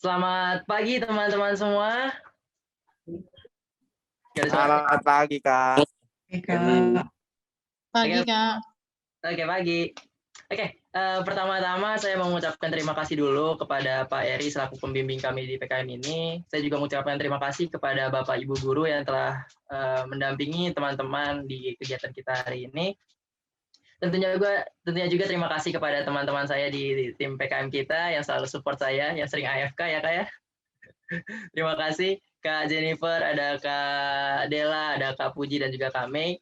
Selamat pagi teman-teman semua. Selamat pagi, Kak. Pagi, Kak. Oke, pagi. Oke, pertama-tama saya mengucapkan terima kasih dulu kepada Pak Eri selaku pembimbing kami di PKM ini. Saya juga mengucapkan terima kasih kepada Bapak Ibu Guru yang telah mendampingi teman-teman di kegiatan kita hari ini. Tentunya juga terima kasih kepada teman-teman saya di tim PKM kita yang selalu support saya, yang sering AFK ya Kak ya. Terima kasih Kak Jennifer, ada Kak Dela, ada Kak Puji, dan juga Kak Mei.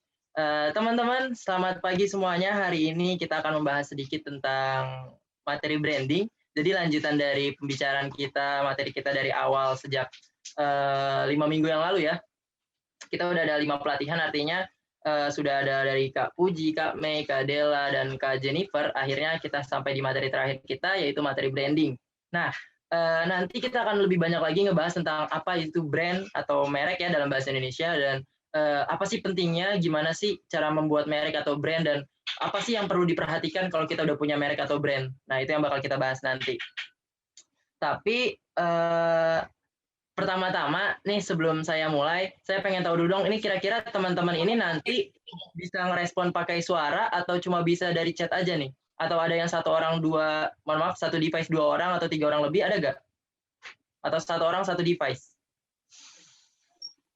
Teman-teman, selamat pagi semuanya. Hari ini kita akan membahas sedikit tentang materi branding. Jadi lanjutan dari pembicaraan kita, materi kita dari awal sejak 5 minggu yang lalu ya. Kita udah ada 5 pelatihan, artinya sudah ada dari Kak Puji, Kak Mei, Kak Dela, dan Kak Jennifer. Akhirnya kita sampai di materi terakhir kita, yaitu materi branding. Nah, nanti kita akan lebih banyak lagi ngebahas tentang apa itu brand atau merek ya dalam bahasa Indonesia, dan apa sih pentingnya, gimana sih cara membuat merek atau brand, dan apa sih yang perlu diperhatikan kalau kita udah punya merek atau brand. Nah, itu yang bakal kita bahas nanti. Tapi pertama-tama nih sebelum saya mulai, saya pengen tahu dulu dong, ini kira-kira teman-teman ini nanti bisa ngerespon pakai suara atau cuma bisa dari chat aja nih? Atau ada yang satu orang dua, mohon maaf, satu device 2 orang atau 3 orang lebih, ada nggak? Atau satu orang satu device?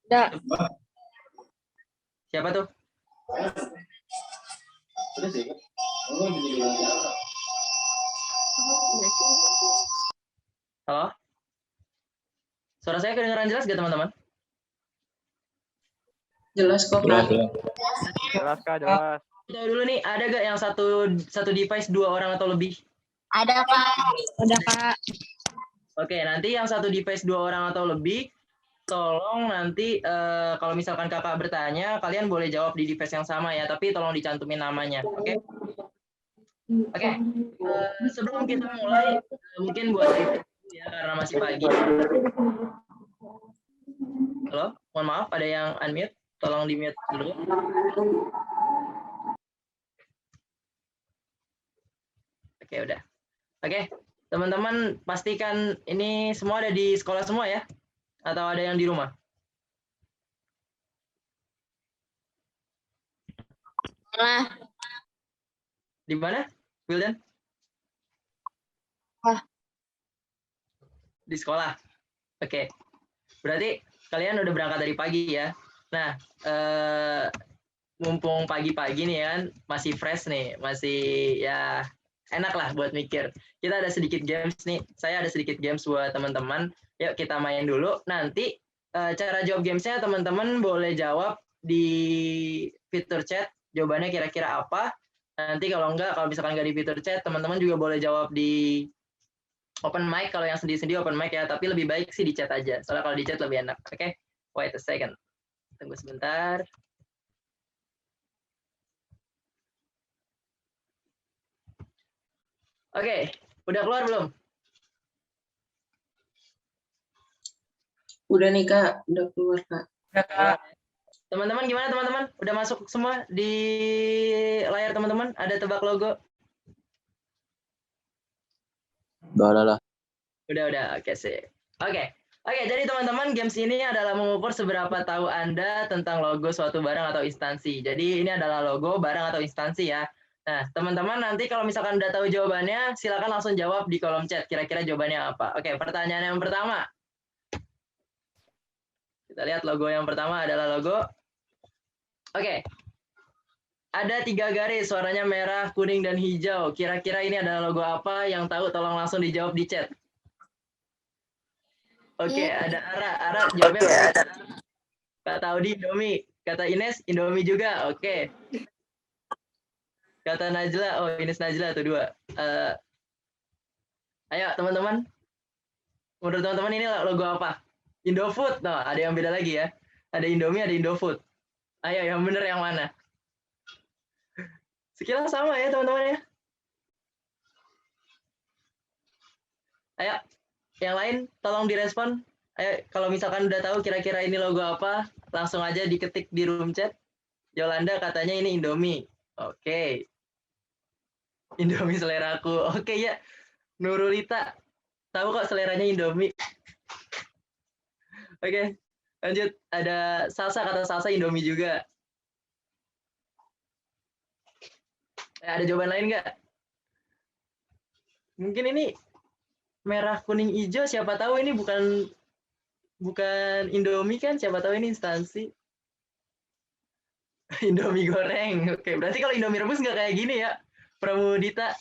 Ada. Siapa tuh? Halo? Suara saya kedengaran jelas nggak teman-teman? Jelas kok, Kak. Jelas, Kak, jelas. Kita dulu nih, ada nggak yang satu device 2 orang atau lebih? Ada, Kak. Ada, Kak. Oke, nanti yang satu device 2 orang atau lebih, tolong nanti kalau misalkan kakak bertanya, kalian boleh jawab di device yang sama ya, tapi tolong dicantumin namanya, oke? Oke, sebelum kita mulai, mungkin buat ya karena masih pagi. Halo, mohon maaf, ada yang unmute, tolong di mute dulu. Oke, udah. Oke, teman-teman pastikan ini semua ada di sekolah semua ya? Atau ada yang di rumah? Nah, Di mana, Wildan? Di sekolah. Oke. Berarti kalian udah berangkat dari pagi ya. Nah, mumpung pagi-pagi nih kan, masih fresh nih, masih ya enak lah buat mikir. Kita ada sedikit games nih. Saya ada sedikit games buat teman-teman. Yuk kita main dulu. Nanti cara jawab gamesnya teman-teman boleh jawab di fitur chat. Jawabannya kira-kira apa. Nanti kalau misalkan nggak di fitur chat, teman-teman juga boleh jawab di open mic. Kalau yang sendiri-sendiri open mic ya, tapi lebih baik sih di chat aja. Soalnya kalau di chat lebih enak. Oke, wait a second. Tunggu sebentar. Oke, udah keluar belum? udah nih, Kak. Udah keluar, Kak. Udah, Kak. Teman-teman gimana teman-teman? Udah masuk semua di layar teman-teman? Ada tebak logo? Udah. Udah. Oke sih. Oke, jadi teman-teman, games ini adalah mengukur seberapa tahu Anda tentang logo suatu barang atau instansi. Jadi ini adalah logo barang atau instansi ya. Nah, teman-teman nanti kalau misalkan udah tahu jawabannya, silakan langsung jawab di kolom chat. Kira-kira jawabannya apa? Oke, pertanyaan yang pertama. Kita lihat logo yang pertama adalah logo. Oke. Ada 3 garis, warnanya merah, kuning, dan hijau. Kira-kira ini adalah logo apa? Yang tahu tolong langsung dijawab di chat. Oke, ada Ara jawabnya apa? Kata Audi, Indomie. Kata Ines, Indomie juga. Oke. Kata Najla, Ines Najla tuh 2. Ayo teman-teman. Menurut teman-teman ini logo apa? Indofood. Nah, ada yang beda lagi ya. Ada Indomie, ada Indofood. Ayo, yang bener yang mana? Sekilas sama ya teman-teman ya. Ayo, yang lain tolong direspon. Ayo, kalau misalkan udah tahu kira-kira ini logo apa, langsung aja diketik di room chat. Yolanda katanya ini Indomie. Oke. Indomie seleraku. Oke ya. Nurulita. Tahu kok seleranya Indomie. Oke, lanjut. Ada salsa, kata salsa Indomie juga. Ada jawaban lain nggak? Mungkin ini merah, kuning, hijau. Siapa tahu ini bukan Indomie kan? Siapa tahu ini instansi. Indomie goreng. Oke, berarti kalau Indomie rebus nggak kayak gini ya, Pramudita.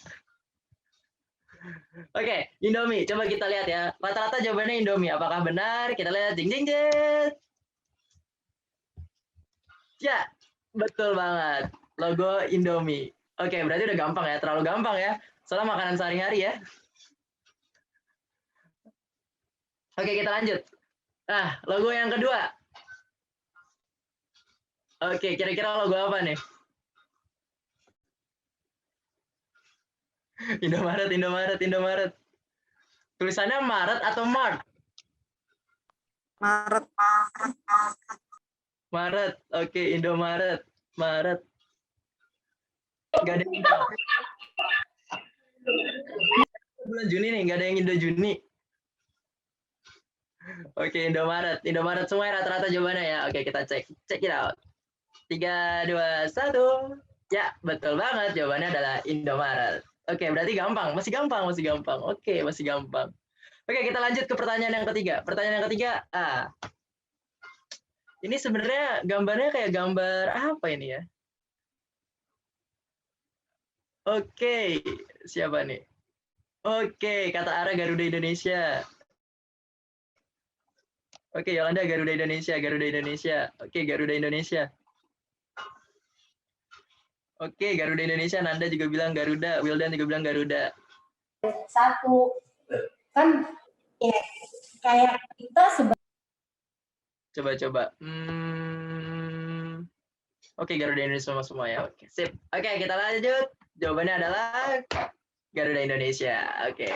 Oke, Indomie. Coba kita lihat ya. Rata-rata jawabannya Indomie. Apakah benar? Kita lihat. Jing jing jing. Ya, betul banget. Logo Indomie. Oke, berarti udah gampang ya. Terlalu gampang ya. Soalnya makanan sehari-hari ya. Oke, kita lanjut. Nah, logo yang kedua. Oke, kira-kira logo apa nih? Indomaret, Indomaret, Indomaret. Tulisannya Maret atau Mart? Maret. Maret. Oke, Indomaret. Maret. Gak ada yang bulan Juni nih, nggak ada yang Indo Juni. Oke, Indomaret. Indomaret semua ya, rata-rata jawabannya ya. Oke, kita cek. Check it out. 3, 2, 1. Ya, betul banget. Jawabannya adalah Indomaret. Oke, berarti gampang. Masih gampang, masih gampang. Oke, masih gampang. Oke, kita lanjut ke pertanyaan yang ketiga. Pertanyaan yang ketiga, ini sebenarnya gambarnya kayak gambar apa ini ya? Oke, siapa nih? Oke, kata Ara Garuda Indonesia. Oke, Yolanda Garuda Indonesia, Garuda Indonesia. Oke, Garuda Indonesia. Oke, Garuda Indonesia. Nanda juga bilang Garuda. Wildan juga bilang Garuda. Satu kan ya, kayak kita sebagai Coba. Oke, Garuda Indonesia semua ya. Oke, sip. Oke, kita lanjut. Jawabannya adalah Garuda Indonesia. Oke.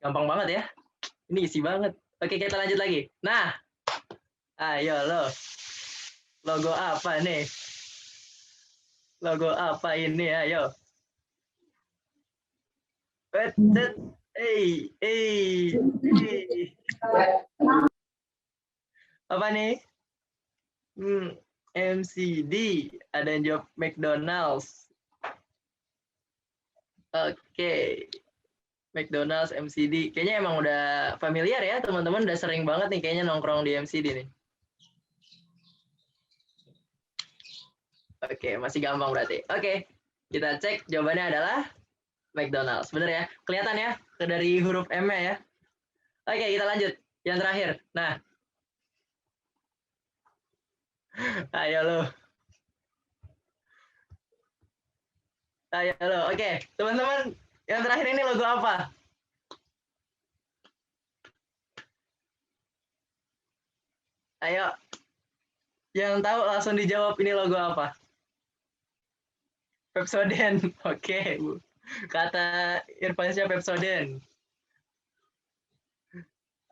Gampang banget ya. Ini isi banget. Oke, kita lanjut lagi. Nah, ayo lo. Logo apa nih? Logo apa ini? Ayo. Apa nih? MCD. Ada yang jawab McDonald's. Oke. McDonald's, MCD. Kayaknya emang udah familiar ya, teman-teman. Udah sering banget nih kayaknya nongkrong di MCD nih. Oke, masih gampang berarti. Oke, kita cek jawabannya adalah McDonald's. Bener ya? Kelihatan ya? Dari huruf M-nya ya. Oke, kita lanjut. Yang terakhir. Nah. Ayo lo. Ayo lo. Oke, teman-teman. Yang terakhir ini logo apa? Ayo. Yang tahu langsung dijawab ini logo apa? Pepsodent. Oke, Bu. Kata Irfansyah Pepsodent.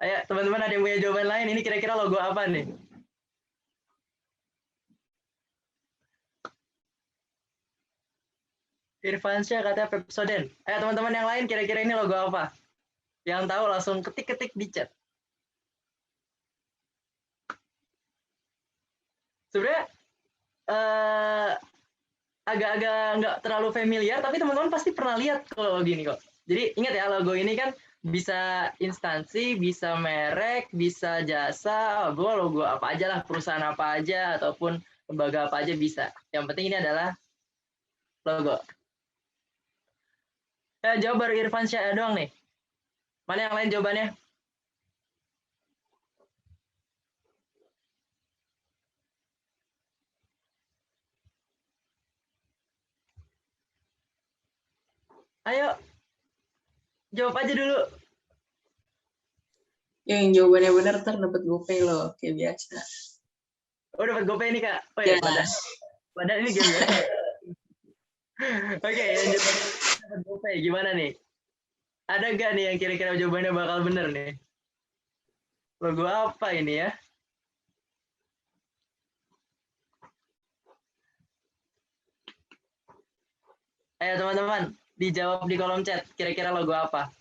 Ayo, teman-teman ada yang punya jawaban lain? Ini kira-kira logo apa nih? Irfansyah katanya Pepsodent. Ayo teman-teman yang lain kira-kira ini logo apa? Yang tahu langsung ketik-ketik di chat. Sebenarnya agak-agak nggak terlalu familiar, tapi teman-teman pasti pernah lihat kalau gini kok. Jadi ingat ya, logo ini kan bisa instansi, bisa merek, bisa jasa, logo apa aja lah, perusahaan apa aja, ataupun lembaga apa aja bisa. Yang penting ini adalah logo. Jawab baru Irfansyah doang nih. Mana yang lain jawabannya? Ayo, jawab aja dulu. Yang jawabannya benar ntar dapat GoPay loh, kayak biasa. Oh, dapat GoPay nih, Kak. Oh ya, padahal ini game ya. Oke, lanjut. Dapat GoPay, gimana nih? Ada gak nih yang kira-kira jawabannya bakal bener nih? Logo apa ini ya? Ayo teman-teman, dijawab di kolom chat. Kira-kira logo apa?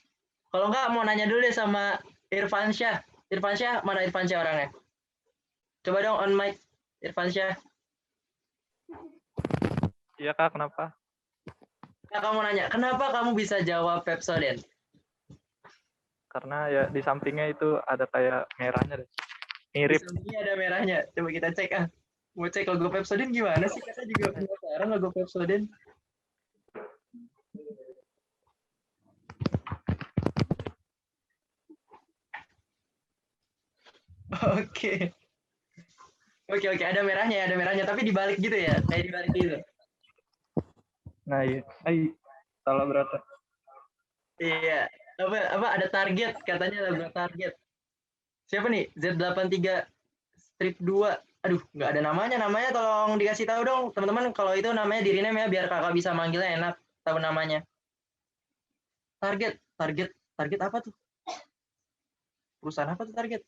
Kalau enggak mau nanya dulu deh sama Irfansyah. Irfansyah, mana Irfansyah orangnya? Coba dong on mic, Irfansyah. Iya Kak, kenapa? Kakak mau nanya, kenapa kamu bisa jawab Pepsodent? Karena ya di sampingnya itu ada kayak merahnya deh. Mirip. Di sampingnya ada merahnya. Coba kita cek ah. Mau cek logo Pepsodent gimana sih? Kakak juga penasaran logo Pepsodent. Oke. Oke, ada merahnya ya, ada merahnya. Tapi dibalik gitu ya, kayak dibalik gitu. Nah, iya. Salah berapa? Iya. Apa ada target, katanya ada target. Siapa nih? Z83 strip 2. Aduh, nggak ada namanya. Namanya tolong dikasih tahu dong, teman-teman. Kalau itu namanya di rename ya, biar kakak bisa manggilnya enak, tahu namanya. Target apa tuh? Perusahaan apa tuh target?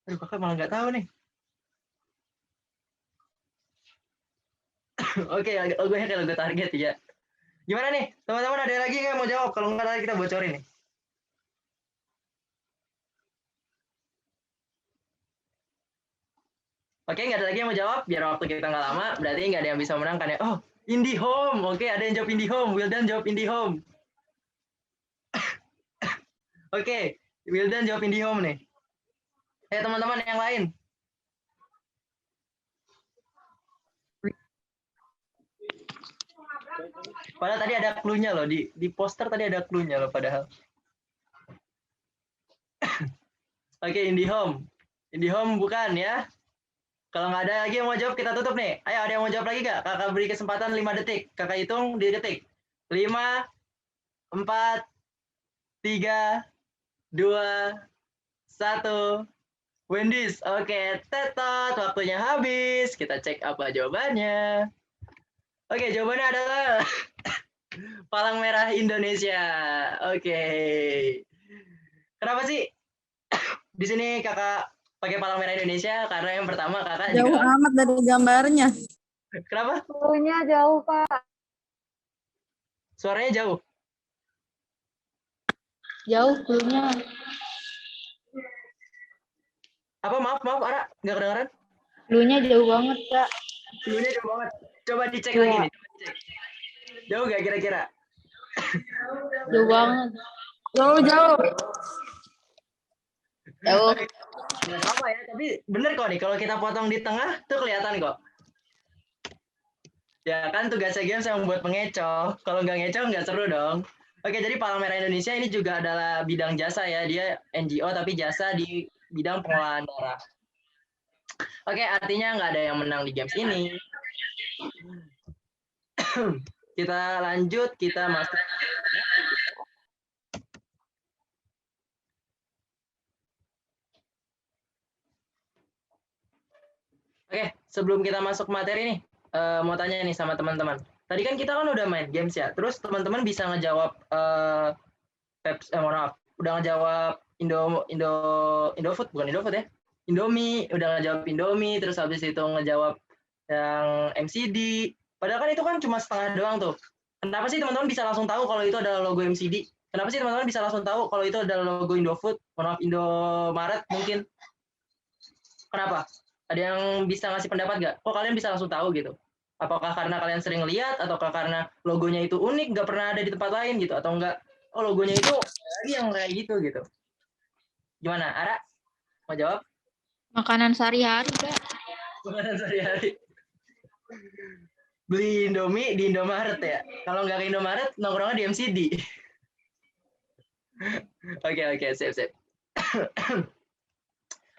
Aduh, kakak malah nggak tahu nih. Oke, logo target ya. Gimana nih, teman-teman, ada lagi nggak mau jawab? Kalau nggak ada kita bocorin nih. Oke, nggak ada lagi yang mau jawab. Biar waktu kita nggak lama, berarti nggak ada yang bisa menangkan ya. Oh, IndiHome. Oke, ada yang jawab IndiHome. Wildan jawab IndiHome. Oke, Wildan jawab IndiHome nih. Teman-teman yang lain. Padahal tadi ada clue-nya loh. Di poster tadi ada clue-nya loh padahal. Oke, IndiHome. IndiHome bukan ya. Kalau nggak ada lagi yang mau jawab, kita tutup nih. Ayo, ada yang mau jawab lagi nggak? Kakak beri kesempatan 5 detik. Kakak hitung, diketik. 5, 4, 3, 2, 1. Wendy's. Oke, tetot. Waktunya habis. Kita cek apa jawabannya. Oke, jawabannya adalah Palang Merah Indonesia. Oke. Kenapa sih di sini kakak pakai Palang Merah Indonesia? Karena yang pertama kakak Jauh juga. amat dari gambarnya. Kenapa? Cluenya jauh, Pak. Suaranya jauh. Jauh cluenya. Apa maaf Ara, nggak kedengeran? Cluenya jauh banget, Kak. Cluenya jauh banget. Coba dicek Iya. lagi nih. Jauh nggak kira-kira? Jauh banget. Jauh. Jauh. Nggak apa ya, tapi bener kok nih. Kalau kita potong di tengah tuh kelihatan kok. Ya kan tugasnya games yang membuat pengecoh. Kalau nggak ngecoh nggak seru dong. Oke, jadi Palang Merah Indonesia ini juga adalah bidang jasa ya. Dia NGO tapi jasa di bidang pengolahan darah. Oke, artinya nggak ada yang menang di games ini. Kita lanjut, kita masuk. Oke, sebelum kita masuk materi nih, mau tanya nih sama teman-teman. Tadi kan kita kan udah main games ya, terus teman-teman bisa ngejawab udah ngejawab Indofood, bukan Indofood ya, Indomie, udah ngejawab Indomie, terus habis itu ngejawab yang MCD. Padahal kan itu kan cuma setengah doang tuh. Kenapa sih teman-teman bisa langsung tahu kalau itu adalah logo MCD? Kenapa sih teman-teman bisa langsung tahu kalau itu adalah logo Indofood? Maaf, Indomaret mungkin. Kenapa? Ada yang bisa ngasih pendapat nggak? Kok kalian bisa langsung tahu gitu? Apakah karena kalian sering lihat, ataukah karena logonya itu unik, nggak pernah ada di tempat lain gitu? Atau enggak, oh logonya itu lagi yang kayak gitu. Gimana, Ara? Mau jawab? Makanan sehari-hari, Kak. Makanan sehari-hari. Beli Indomie di Indomaret ya? Kalau nggak ke Indomaret, nongkrongnya di MCD. Oke, sip.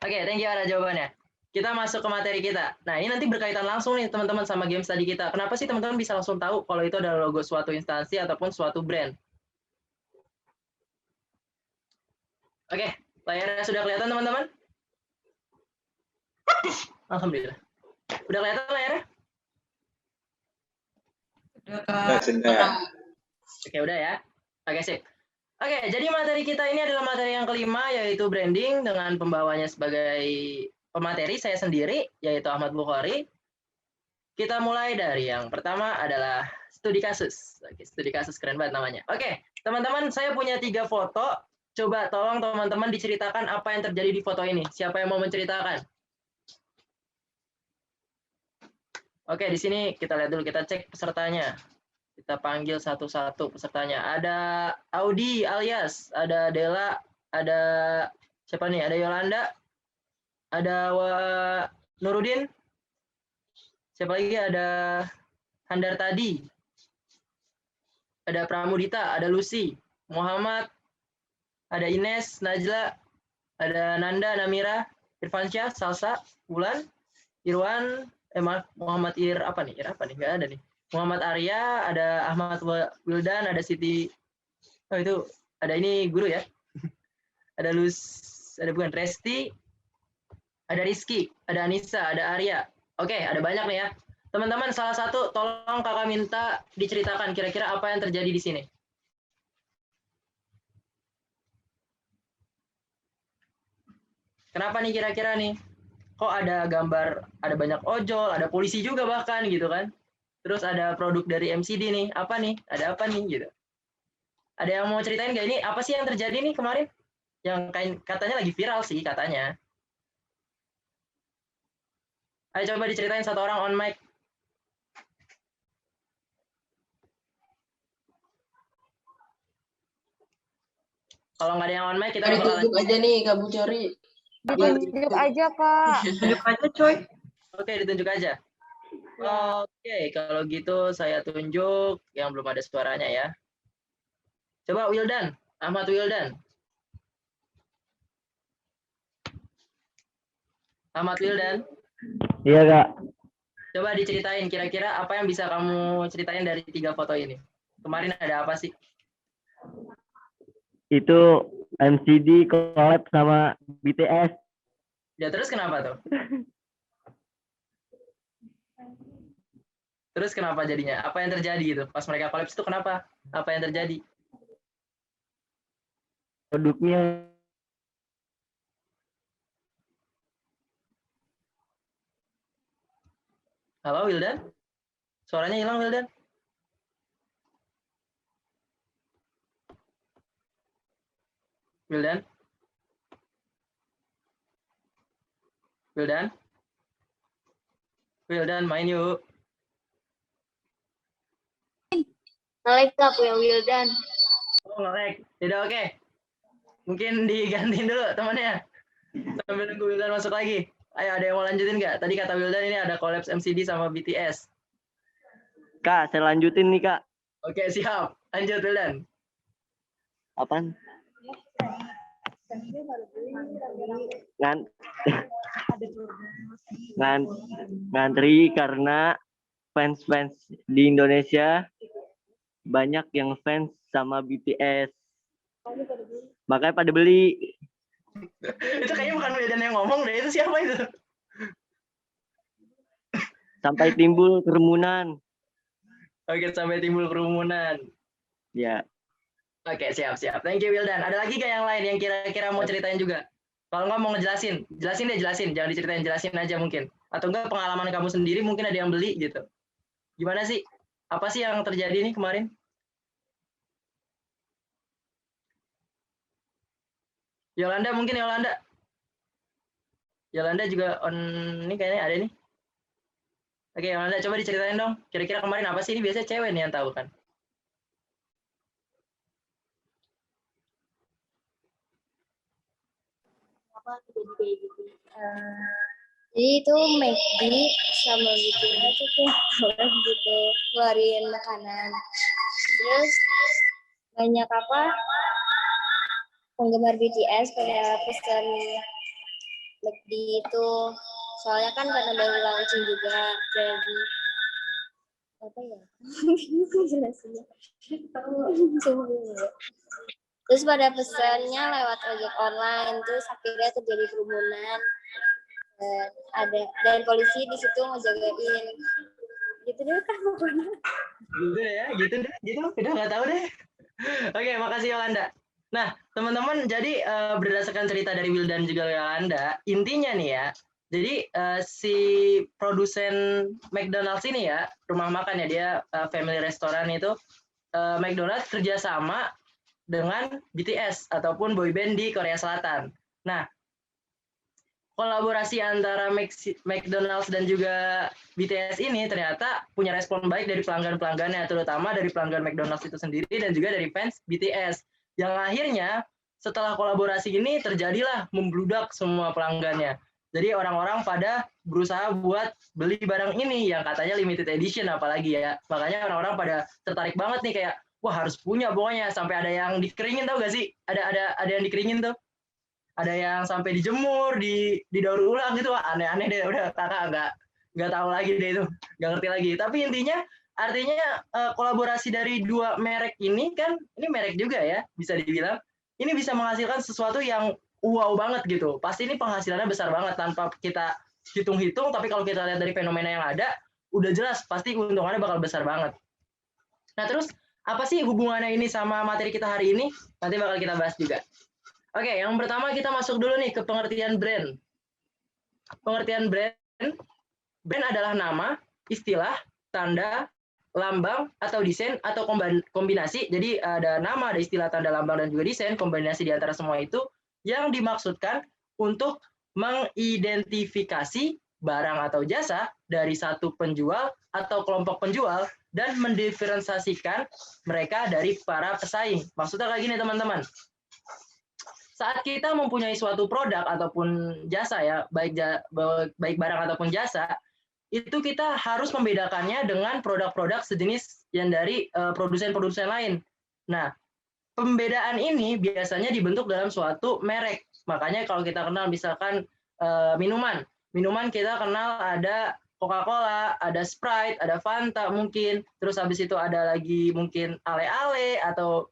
Oke, thank you Ara jawabannya. Kita masuk ke materi kita. Nah, ini nanti berkaitan langsung nih teman-teman sama games tadi kita. Kenapa sih teman-teman bisa langsung tahu kalau itu adalah logo suatu instansi ataupun suatu brand? Oke, layarnya sudah kelihatan teman-teman? Alhamdulillah. Udah kelihatan layarnya? Oke, udah ya. Oke, sip. Oke, jadi materi kita ini adalah materi yang kelima, yaitu branding, dengan pembawanya sebagai pemateri saya sendiri, yaitu Ahmad Bukhari. Kita mulai dari yang pertama adalah studi kasus. Oke, studi kasus keren banget namanya. Oke, teman-teman, saya punya 3 foto Coba tolong teman-teman diceritakan apa yang terjadi di foto ini. Siapa yang mau menceritakan? Oke, di sini kita lihat dulu, kita cek pesertanya. Kita panggil satu-satu pesertanya. Ada Audi alias, ada Dela, ada siapa nih? Ada Yolanda, ada Nurudin, siapa lagi? Ada Handar tadi, ada Pramudita, ada Lucy, Muhammad, ada Ines, Najla, ada Nanda, Namira, Irfansyah, Salsa, Wulan, Irwan, Muhammad apa nih? Nggak ada nih. Muhammad Arya, ada Ahmad Wildan, ada Siti. Oh itu ada ini guru ya. Ada bukan Resti, ada Rizky, ada Anissa, ada Arya. Oke, ada banyak nih ya. Teman-teman, salah satu tolong kakak minta diceritakan kira-kira apa yang terjadi di sini. Kenapa nih kira-kira nih? Kok ada gambar, ada banyak ojol, ada polisi juga bahkan gitu kan. Terus ada produk dari MCD nih, apa nih? Ada apa nih gitu. Ada yang mau ceritain nggak ini? Apa sih yang terjadi nih kemarin? Yang katanya lagi viral sih katanya. Ayo coba diceritain satu orang on mic. Kalau nggak ada yang on mic, kita Ditunjuk aja nih, Kak Bu Cori. Ditunjuk aja, Kak. Tunjuk aja, coy. Oke, ditunjuk aja. Oke, kalau gitu saya tunjuk yang belum ada suaranya ya. Coba Wildan, Ahmad Wildan. Ahmad Wildan. Iya, Kak. Coba diceritain kira-kira apa yang bisa kamu ceritain dari 3 foto ini. Kemarin ada apa sih? Itu MCD collab sama BTS. Ya terus kenapa tuh? Terus kenapa jadinya? Apa yang terjadi gitu? Pas mereka collab itu kenapa? Apa yang terjadi? Produknya Halo Wildan? Suaranya hilang Wildan? Wildan? Wildan? Wildan main yuk. Nge-like Kak, punya Wildan. Oh nge-lag. Tidak oke. Mungkin digantiin dulu temannya. Sambil nunggu Wildan masuk lagi. Ayo ada yang mau lanjutin nggak? Tadi kata Wildan ini ada collabs MCD sama BTS. Kak, saya lanjutin nih, Kak. Oke siap. Lanjut Wildan. Apaan? Ngantri karena fans-fans di Indonesia banyak yang fans sama BTS. Makanya pada beli. Itu kayaknya bukan Wildan yang ngomong deh. Itu siapa itu? Sampai timbul kerumunan. Oke sampai timbul kerumunan. Ya. Oke siap. Thank you Wildan. Ada lagi gak yang lain yang kira-kira mau ceritain juga? Kalau nggak mau ngejelasin, jelasin. Jangan diceritain, jelasin aja mungkin. Atau enggak pengalaman kamu sendiri mungkin ada yang beli gitu. Gimana sih? Apa sih yang terjadi nih kemarin? Yolanda mungkin Yolanda. Yolanda juga on ini kayaknya ada nih. Oke Yolanda coba diceritain dong. Kira-kira kemarin apa sih? Ini biasanya cewek nih yang tahu kan. Apa terjadi kayak gitu? Jadi itu McD sama BTS itu collab gitu, keluarin makanan. Terus banyak penggemar BTS pada pesan McD itu, soalnya kan karena baru launching juga, jadi apa ya? Jelasinnya. Terus pada pesannya lewat ojek online, terus akhirnya terjadi kerumunan. Dan polisi di situ ngejagain. Gitu deh kan pokoknya. Gitu udah nggak tahu deh. Oke, makasih Yolanda. Nah, teman-teman, jadi berdasarkan cerita dari Wildan juga Yolanda, intinya nih ya, jadi si produsen McDonald's ini ya, rumah makan ya, dia family restoran itu, McDonald's kerjasama dengan BTS ataupun boyband di Korea Selatan. Nah, kolaborasi antara McDonald's dan juga BTS ini ternyata punya respon baik dari pelanggan-pelanggannya, terutama dari pelanggan McDonald's itu sendiri dan juga dari fans BTS. Yang akhirnya setelah kolaborasi ini terjadilah membludak semua pelanggannya. Jadi orang-orang pada berusaha buat beli barang ini yang katanya limited edition apalagi ya. Makanya orang-orang pada tertarik banget nih kayak wah harus punya pokoknya, sampai ada yang dikeringin, tau gak sih? Ada yang dikeringin tuh. Ada yang sampai dijemur, didaur ulang gitu. Wah, aneh-aneh deh, udah kakak nggak tahu lagi deh itu. Nggak ngerti lagi. Tapi intinya artinya kolaborasi dari dua merek ini kan, ini merek juga ya, bisa dibilang. Ini bisa menghasilkan sesuatu yang wow banget gitu. Pasti ini penghasilannya besar banget tanpa kita hitung-hitung, tapi kalau kita lihat dari fenomena yang ada, udah jelas pasti keuntungannya bakal besar banget. Nah terus, apa sih hubungannya ini sama materi kita hari ini? Nanti bakal kita bahas juga. Oke, yang pertama kita masuk dulu nih ke pengertian brand. Pengertian brand adalah nama, istilah, tanda, lambang, atau desain, atau kombinasi. Jadi ada nama, ada istilah, tanda, lambang, dan juga desain, kombinasi di antara semua itu, yang dimaksudkan untuk mengidentifikasi barang atau jasa dari satu penjual atau kelompok penjual dan mendiferensiasikan mereka dari para pesaing. Maksudnya kayak gini teman-teman. Saat kita mempunyai suatu produk ataupun jasa ya, baik barang ataupun jasa, itu kita harus membedakannya dengan produk-produk sejenis yang dari produsen-produsen lain. Nah, pembedaan ini biasanya dibentuk dalam suatu merek. Makanya kalau kita kenal misalkan minuman kita kenal ada Coca-Cola, ada Sprite, ada Fanta mungkin. Terus habis itu ada lagi mungkin Ale-ale atau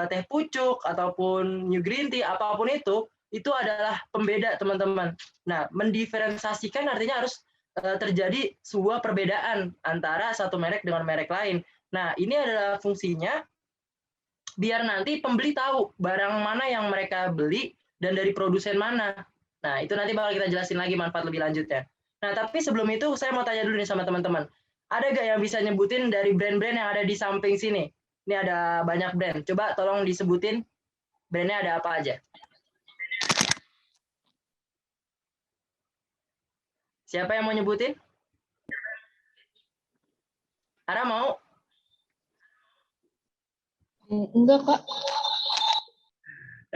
teh pucuk ataupun new green tea, apapun itu adalah pembeda teman-teman. Nah, mendiferensiasikan artinya harus terjadi sebuah perbedaan antara satu merek dengan merek lain. Nah, ini adalah fungsinya biar nanti pembeli tahu barang mana yang mereka beli dan dari produsen mana. Nah, itu nanti bakal kita jelasin lagi manfaat lebih lanjutnya. Nah, tapi sebelum itu saya mau tanya dulu nih sama teman-teman. Ada nggak yang bisa nyebutin dari brand-brand yang ada di samping sini? Ini ada banyak brand. Coba tolong disebutin brandnya ada apa aja. Siapa yang mau nyebutin? Ara mau? Enggak, Kak.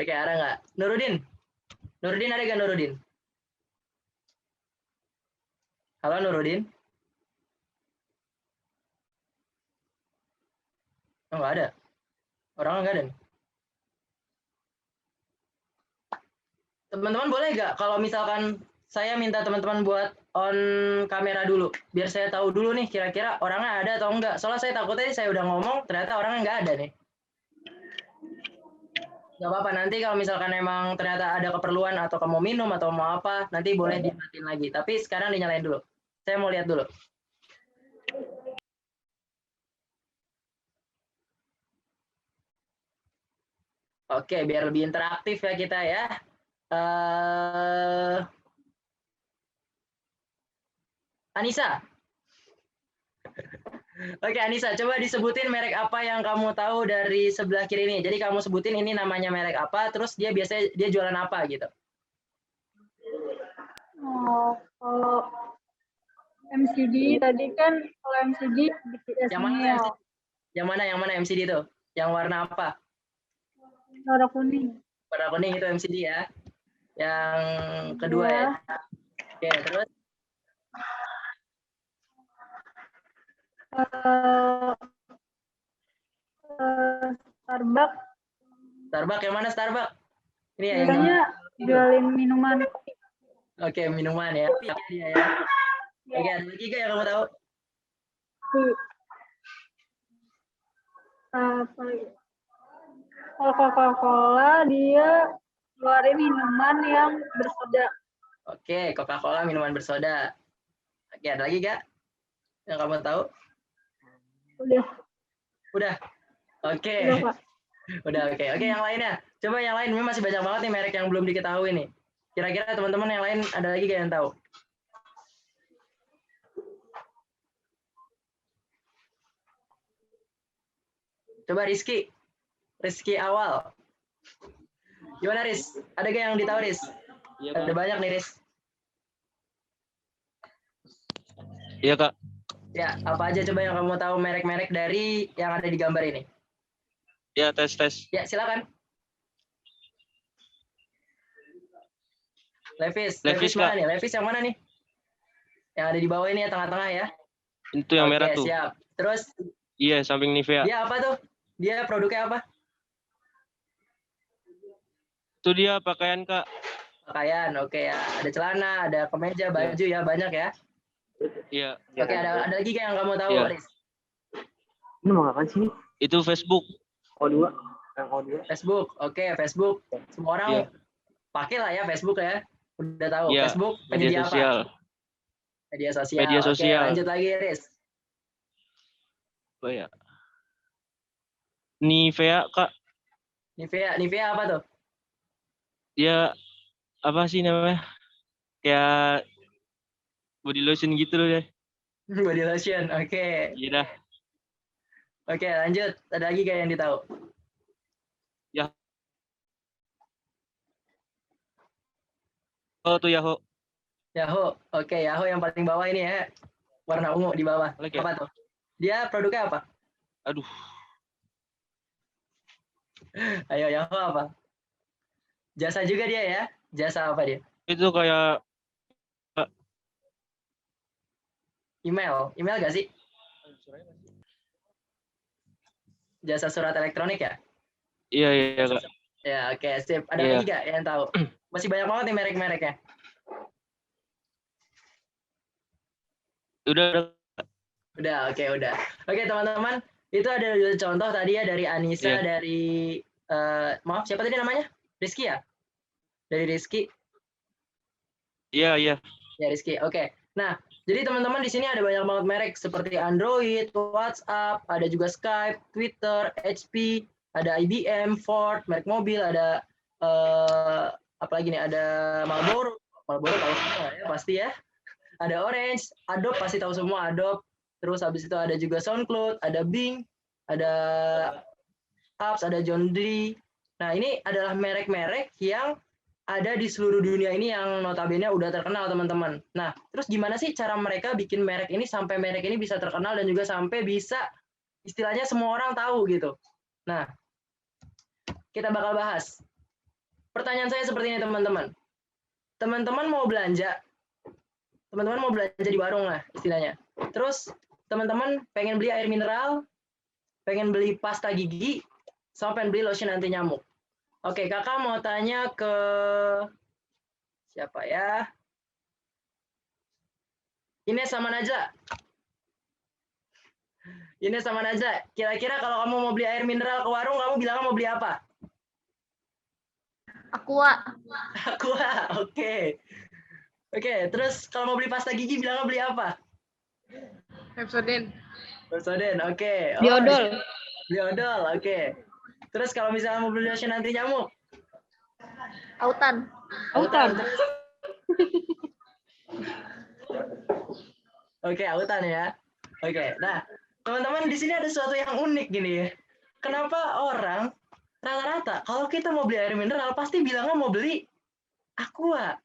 Oke, Ara nggak. Nurudin ada nggak Nurudin? Halo Nurudin? Oh, nggak ada. Orangnya nggak ada nih. Teman-teman boleh nggak kalau misalkan saya minta teman-teman buat on kamera dulu, biar saya tahu dulu nih kira-kira orangnya ada atau enggak. Soalnya saya takutnya saya udah ngomong, ternyata orangnya nggak ada nih. Nggak apa-apa, nanti kalau misalkan emang ternyata ada keperluan atau kamu minum atau mau apa, nanti boleh dimatiin lagi. Tapi sekarang dinyalain dulu. Saya mau lihat dulu. Oke, biar lebih interaktif ya kita ya. Anissa. Oke, Anissa, coba disebutin merek apa yang kamu tahu dari sebelah kiri ini. Jadi kamu sebutin ini namanya merek apa, terus dia biasanya dia jualan apa gitu. Oh, kalau MCD tadi kan kalau MCD BTS Yang mana Meal. Yang mana MCD itu? Yang warna apa? Warna kuning. Warna kuning itu MCD ya. Yang kedua ya. Oke, terus Starbucks. Starbucks yang mana Starbucks? Ini ya yang Biasanya jualin minuman. Oke, minuman ya. Dia ya. Oke, ada lagi gak yang kamu tahu? Apa lagi? Kalau Coca-Cola dia keluarin minuman yang bersoda. Oke, Coca-Cola minuman bersoda. Oke, ada lagi gak yang kamu tahu? Udah. Oke. Udah, Pak. Udah, oke. Oke, yang lainnya. Coba yang lain, ini masih banyak banget nih merek yang belum diketahui nih. Kira-kira teman-teman yang lain ada lagi gak yang tahu? Coba Rizky. Rizky Awal. Gimana Riz? Ada gak yang ditahu Riz? Iya, Ada banyak nih Riz. Iya, Kak. Ya, apa aja coba yang kamu tahu merek-merek dari yang ada di gambar ini? Ya, tes. Ya, silakan. Levi's Levi's, mana Kak. nih? Levi's yang mana nih? Yang ada di bawah ini ya, tengah-tengah ya. Itu yang merah Oke, tuh. siap. Terus Iya, samping Nivea. dia apa tuh? Dia produknya apa? Itu dia pakaian, Kak. Pakaian, oke ya. Ada celana, ada kemeja, baju ya, banyak ya. Iya. Oke, ada lagi kayak yang kamu tahu, Iya. Riz? Ini mau ngapain sih? Itu Facebook. O2. Yang O2. Facebook, oke, Facebook. Semua orang Iya. pakai lah ya Facebook ya. Udah tahu. Iya, Facebook Media penyedia apa? sosial. Media sosial. Media sosial. Oke, lanjut lagi, Riz. Oh ya. Nivea, Kak. Nivea apa tuh? Dia apa sih namanya? Kayak body lotion gitu loh deh. Body lotion, oke. Iya dah. Oke, lanjut. Ada lagi kayak yang ditahu? Oh tuh Yahoo. Yahoo, oke, Yahoo yang paling bawah ini ya. Warna ungu di bawah. Lagi Apa tuh? Dia produknya apa? Aduh. Ayo, Yahoo apa? Jasa juga dia ya? Jasa apa dia? Itu kayak Email gak sih? Jasa surat elektronik ya? iya Kak. Ya, oke, sip. Ada Iya. lagi gak yang tahu? Masih banyak banget nih merek-mereknya. Udah. Udah, oke, udah. Oke, teman-teman, itu ada contoh tadi ya dari Anissa, Iya. dari maaf, siapa tadi namanya? Rizky ya? Dari Rizky. Iya. Ya, Rizky. Oke. Nah, jadi teman-teman di sini ada banyak banget merek seperti Android, WhatsApp, ada juga Skype, Twitter, HP, ada IBM, Ford, merek mobil, ada apa lagi nih? Ada Marlboro tahu semua ya pasti ya. Ada Orange, Adobe pasti tahu semua Adobe. Terus habis itu ada juga SoundCloud, ada Bing, ada Apps, ada John Deere. Nah, ini adalah merek-merek yang ada di seluruh dunia ini yang notabene udah terkenal, teman-teman. Nah, terus gimana sih cara mereka bikin merek ini sampai merek ini bisa terkenal dan juga sampai bisa istilahnya semua orang tahu gitu. Nah, kita bakal bahas. Pertanyaan saya seperti ini, teman-teman. Teman-teman mau belanja di warung lah istilahnya. Terus teman-teman pengen beli air mineral, pengen beli pasta gigi, sama pengen beli lotion anti nyamuk. Oke, kakak mau tanya ke siapa ya? Ines sama Najla. Kira-kira kalau kamu mau beli air mineral ke warung, kamu bilang mau beli apa? Aqua. Aqua, oke. Oke, terus kalau mau beli pasta gigi, bilangnya beli apa? Pepsodent. Pepsodent, oke. Biodol. Biodol, oke. Terus kalau misalnya mau beli lotion anti nyamuk? Autan. Terus? Oke, Autan ya. Oke, nah teman-teman di sini ada sesuatu yang unik gini ya. Kenapa orang rata-rata kalau kita mau beli air mineral pasti bilangnya mau beli Aqua?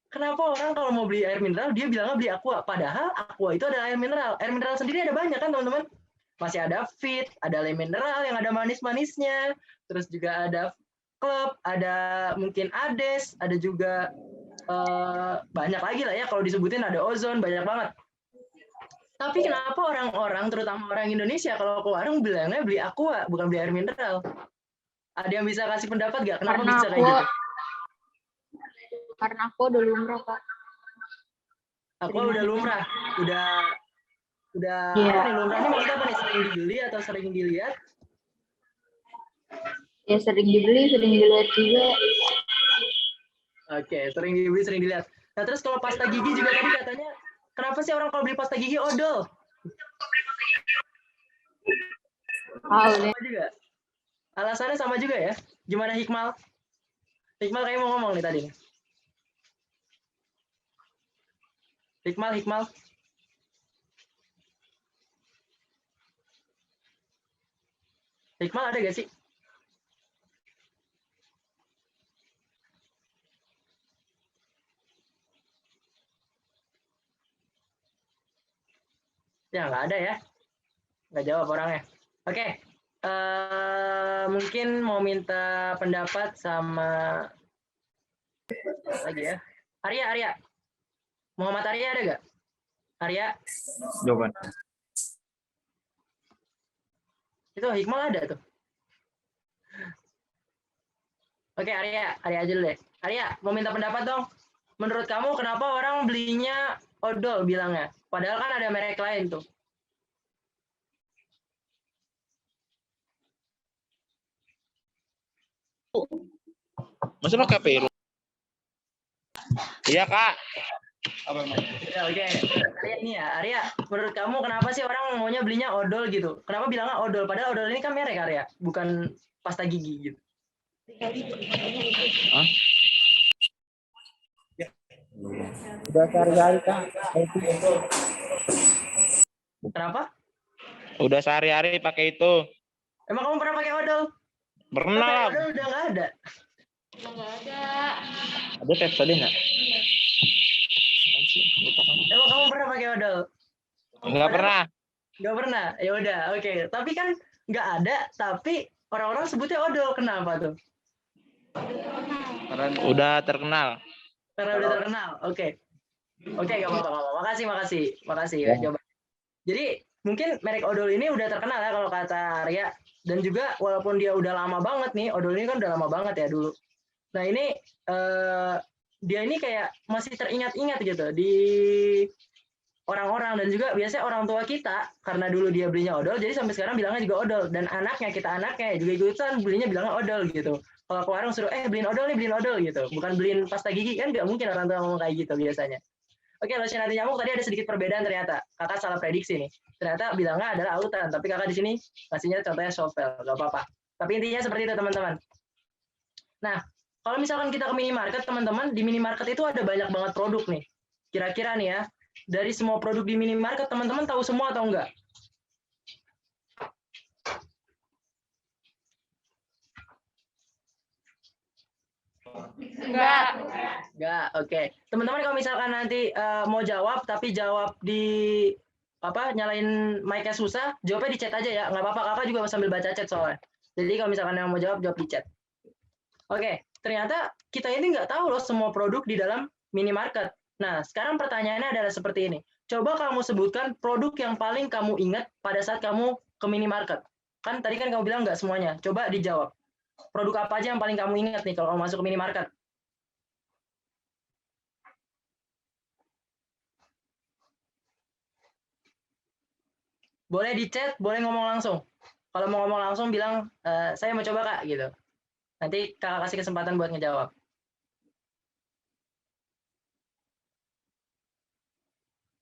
Kenapa orang kalau mau beli air mineral dia bilangnya beli Aqua? Padahal Aqua itu adalah air mineral. Air mineral sendiri ada banyak kan teman-teman? Masih ada Fit, ada air mineral yang ada manis-manisnya, terus juga ada Club, ada mungkin Ades, ada juga banyak lagi lah ya kalau disebutin, ada Ozon, banyak banget. Tapi kenapa orang-orang, terutama orang Indonesia, kalau ke warung bilangnya beli Aqua, bukan beli air mineral? Ada yang bisa kasih pendapat nggak? Kenapa Karena bisa kayak Aqua. gitu? Karena aku udah lumrah, Kak. Aqua udah lumrah, udah Iya. apa nih lumrah ini maksudnya apa nih? Sering dibeli atau sering dilihat? Ya sering dibeli, sering dilihat juga. Oke, sering dibeli, sering dilihat. Nah, terus kalau pasta gigi juga tadi katanya, kenapa sih orang kalau beli pasta gigi odol? Sama juga. Alasannya sama juga ya? Gimana Hikmal? Hikmal kayak mau ngomong nih tadi. Hikmal. Hikmal ada gak sih? Ya nggak ada ya, nggak jawab orangnya. Oke, mungkin mau minta pendapat sama lagi ya. Arya. Muhammad Arya ada gak? Arya? Jawaban. Itu Hikmal ada tuh. Oke, Arya aja dulu deh. Arya, mau minta pendapat dong. Menurut kamu kenapa orang belinya odol bilangnya? Padahal kan ada merek lain tuh. Masa pakai Peru? Iya, Kak. Ya, oke. Arya nih ya, Arya, menurut kamu kenapa sih orang maunya belinya odol gitu? Kenapa bilangnya odol? Padahal odol ini kan merek, Arya, bukan pasta gigi gitu. Hah? Udah sehari-hari Kak. Kenapa? Udah sehari-hari pakai itu. Emang kamu pernah pakai odol? Pernah lah. Odol udah nggak ada. Ada Pepsodent nggak? Emang kamu pernah pakai odol? Nggak pernah. Nggak pernah. Ya udah, oke. Tapi kan nggak ada, tapi orang-orang sebutnya odol. Kenapa tuh? Udah terkenal. Karena udah terkenal. Oke. Oke, nggak apa-apa. Makasih ya. Coba. Jadi mungkin merek odol ini udah terkenal ya kalau kata Arya. Dan juga walaupun dia udah lama banget nih, odol ini kan udah lama banget ya dulu. Nah ini dia ini kayak masih teringat-ingat gitu di orang-orang, dan juga biasanya orang tua kita karena dulu dia belinya odol, jadi sampai sekarang bilangnya juga odol, dan kita anaknya juga ikutan belinya bilangnya odol gitu. Kalau ke warung suruh beliin odol gitu, bukan beliin pasta gigi, kan nggak mungkin orang tua ngomong kayak gitu biasanya. Oke, lotion anti nyamuk tadi ada sedikit perbedaan ternyata. Kakak salah prediksi nih. Ternyata bilangnya adalah autan, tapi kakak di sini kasihnya contohnya Sovel, nggak apa-apa. Tapi intinya seperti itu teman-teman. Nah, kalau misalkan kita ke minimarket, teman-teman, di minimarket itu ada banyak banget produk nih. Kira-kira nih ya, dari semua produk di minimarket, teman-teman tahu semua atau enggak? Enggak, oke. Teman-teman kalau misalkan nanti mau jawab, tapi jawab di nyalain mic-nya susah, jawabnya di chat aja ya. Nggak apa-apa, kakak juga sambil baca chat soalnya. Jadi kalau misalkan yang mau jawab di chat. Oke, ternyata kita ini nggak tahu loh semua produk di dalam minimarket. Nah, sekarang pertanyaannya adalah seperti ini. Coba kamu sebutkan produk yang paling kamu ingat pada saat kamu ke minimarket. Kan tadi kan kamu bilang nggak semuanya. Coba dijawab. Produk apa aja yang paling kamu ingat nih kalau kamu masuk ke minimarket? Boleh di chat, boleh ngomong langsung. Kalau mau ngomong langsung bilang, saya mau coba Kak, gitu. Nanti kakak kasih kesempatan buat ngejawab.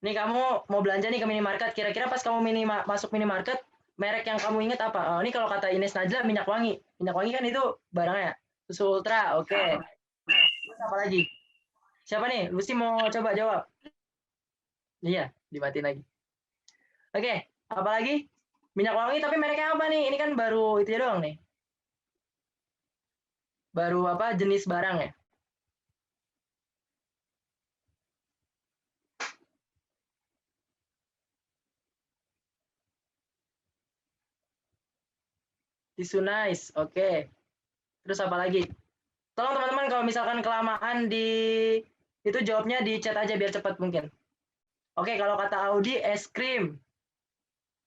Nih kamu mau belanja nih ke minimarket, kira-kira pas kamu masuk minimarket, merek yang kamu ingat apa? Oh, ini kalau kata Ines Najla, minyak wangi. Minyak wangi kan itu barangnya. Susu Ultra, oke. Terus apa lagi? Siapa nih? Lucy mau coba jawab? Iya, dimatiin lagi. Oke, apa lagi? Minyak wangi, tapi mereknya apa nih? Ini kan baru itu doang nih. Baru jenis barang ya? Tisu nice, oke. Terus apa lagi? Tolong teman-teman kalau misalkan kelamaan di itu jawabnya di chat aja biar cepat mungkin. Oke, kalau kata Audi es krim.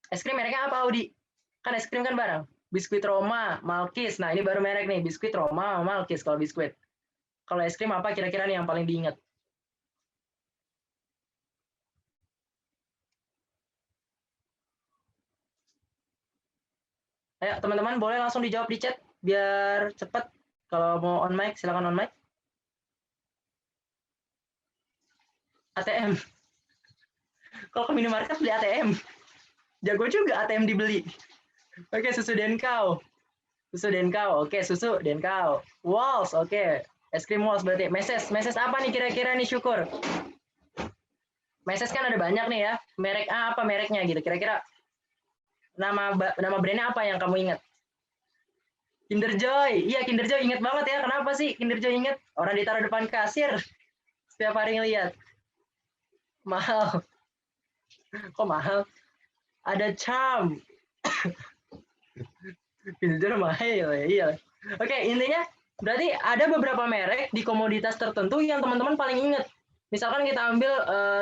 Es krim mereknya apa Audi? Kan es krim kan barang. Biskuit Roma, Malkis. Nah, ini baru merek nih, biskuit Roma, Malkis kalau biskuit. Kalau es krim apa kira-kira nih yang paling diingat? Ayo teman-teman boleh langsung dijawab di chat biar cepat. Kalau mau on mic silakan on mic. ATM. Kalau ke minimarket beli ATM. Jago juga ATM dibeli. Oke, susu Denkau. Susu Denkau. Oke, susu Denkau. Walls, oke. Es krim Walls berarti. Meses apa nih kira-kira nih Syukur? Meses kan ada banyak nih ya. Merek A apa mereknya gitu. Kira-kira nama brandnya apa yang kamu ingat? Kinder Joy. Iya, Kinder Joy inget banget ya. Kenapa sih Kinder Joy inget? Orang ditaruh depan kasir. Setiap hari ngeliat. Mahal. Kok mahal? Ada Charm. Kinder Joy mahal ya. Iya. Oke, intinya berarti ada beberapa merek di komoditas tertentu yang teman-teman paling inget. Misalkan kita ambil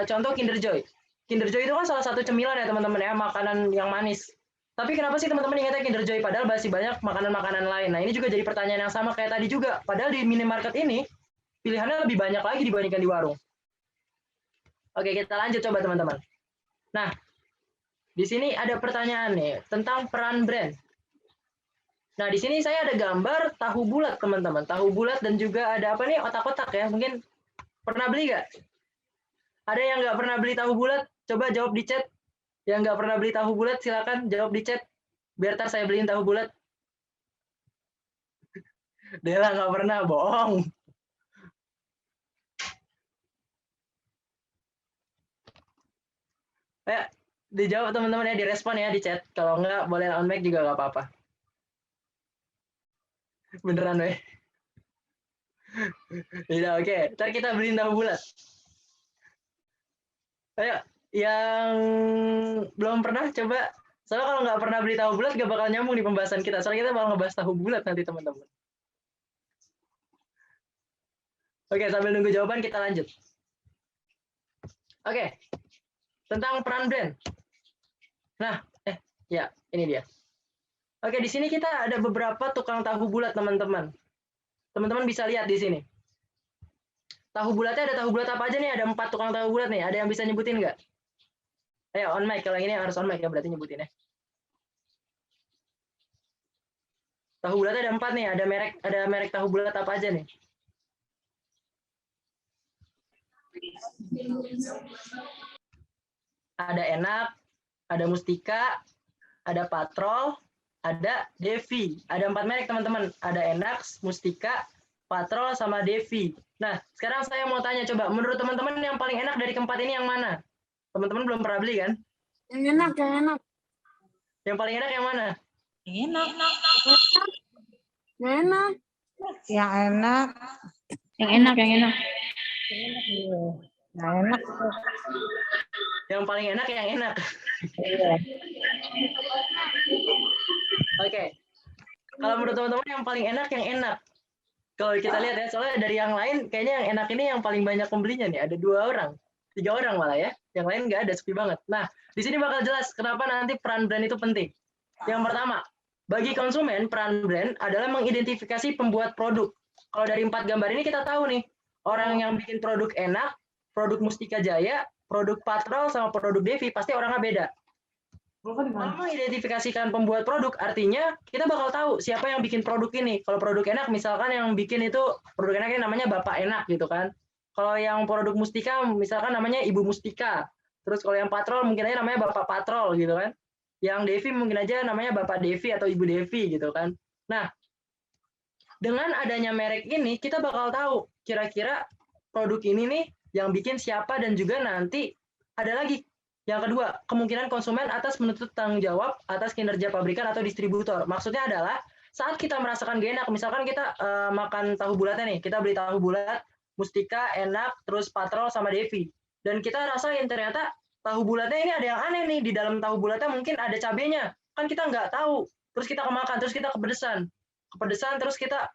contoh Kinder Joy. Kinder Joy itu kan salah satu cemilan ya teman-teman ya, makanan yang manis. Tapi kenapa sih teman-teman ingatnya Kinder Joy padahal masih banyak makanan-makanan lain? Nah, ini juga jadi pertanyaan yang sama kayak tadi juga. Padahal di minimarket ini pilihannya lebih banyak lagi dibandingkan di warung. Oke, kita lanjut coba teman-teman. Nah, di sini ada pertanyaan nih tentang peran brand. Nah, di sini saya ada gambar tahu bulat teman-teman. Tahu bulat dan juga ada apa nih, otak-otak ya. Mungkin pernah beli nggak? Ada yang nggak pernah beli tahu bulat? Coba jawab di chat. Yang nggak pernah beli tahu bulat, silakan jawab di chat. Biar ntar saya beliin tahu bulat. Dela nggak pernah, bohong. Ayo, dijawab teman-teman ya, direspon ya di chat. Kalau nggak, boleh on mic juga nggak apa-apa. Beneran, weh. Tidak, oke. Ntar kita beliin tahu bulat. Ayo, yang belum pernah coba. Soalnya kalau nggak pernah beli tahu bulat nggak bakal nyambung di pembahasan kita. Soalnya kita bakal ngebahas tahu bulat nanti teman-teman. Oke, sambil nunggu jawaban kita lanjut. Oke, tentang peran brand. Nah, ya ini dia. Oke, di sini kita ada beberapa tukang tahu bulat teman-teman. Teman-teman bisa lihat di sini. Tahu bulatnya ada tahu bulat apa aja nih? Ada 4 tukang tahu bulat nih. Ada yang bisa nyebutin nggak? Ayo on mic, kalau ini harus on mic ya berarti nyebutin ya. Tahu bulatnya ada 4 nih, ada merek tahu bulat apa aja nih? Ada Enak, ada Mustika, ada Patrol, ada Devi. Ada 4 merek teman-teman. Ada Enak, Mustika, Patrol, sama Devi. Nah, sekarang saya mau tanya coba, menurut teman-teman yang paling enak dari keempat ini yang mana? Teman-teman belum pernah beli kan? Yang enak, yang enak. Yang paling enak yang mana? Yang enak. Yang enak. Yang enak. Yang enak, yang enak. Yang enak. Yang paling enak yang enak. Oke. Kalau menurut teman-teman yang paling enak yang enak. Kalau kita lihat ya, soalnya dari yang lain kayaknya yang enak ini yang paling banyak pembelinya nih. Ada 2 orang, 3 orang malah ya. Yang lain nggak ada, sepi banget. Nah, di sini bakal jelas kenapa nanti peran brand itu penting. Yang pertama, bagi konsumen peran brand adalah mengidentifikasi pembuat produk. Kalau dari 4 gambar ini kita tahu nih, orang yang bikin produk Enak, produk Mustika Jaya, produk Patrol, sama produk Devi pasti orangnya beda. Kalau mengidentifikasikan pembuat produk, artinya kita bakal tahu siapa yang bikin produk ini. Kalau produk Enak, misalkan yang bikin itu, produk Enak ini namanya Bapak Enak gitu kan. Kalau yang produk Mustika, misalkan namanya Ibu Mustika. Terus kalau yang Patrol, mungkin aja namanya Bapak Patrol gitu kan. Yang Devi mungkin aja namanya Bapak Devi atau Ibu Devi gitu kan. Nah, dengan adanya merek ini, kita bakal tahu kira-kira produk ini nih yang bikin siapa, dan juga nanti ada lagi. Yang kedua, kemungkinan konsumen atas menuntut tanggung jawab atas kinerja pabrikan atau distributor. Maksudnya adalah saat kita merasakan gak enak, misalkan kita makan tahu bulatnya nih, kita beli tahu bulat, Mustika, Enak, terus Patrol, sama Devi. Dan kita rasain ternyata tahu bulatnya ini ada yang aneh nih, di dalam tahu bulatnya mungkin ada cabenya. Kan kita nggak tahu. Terus kita kemakan, terus kita kepedesan, terus kita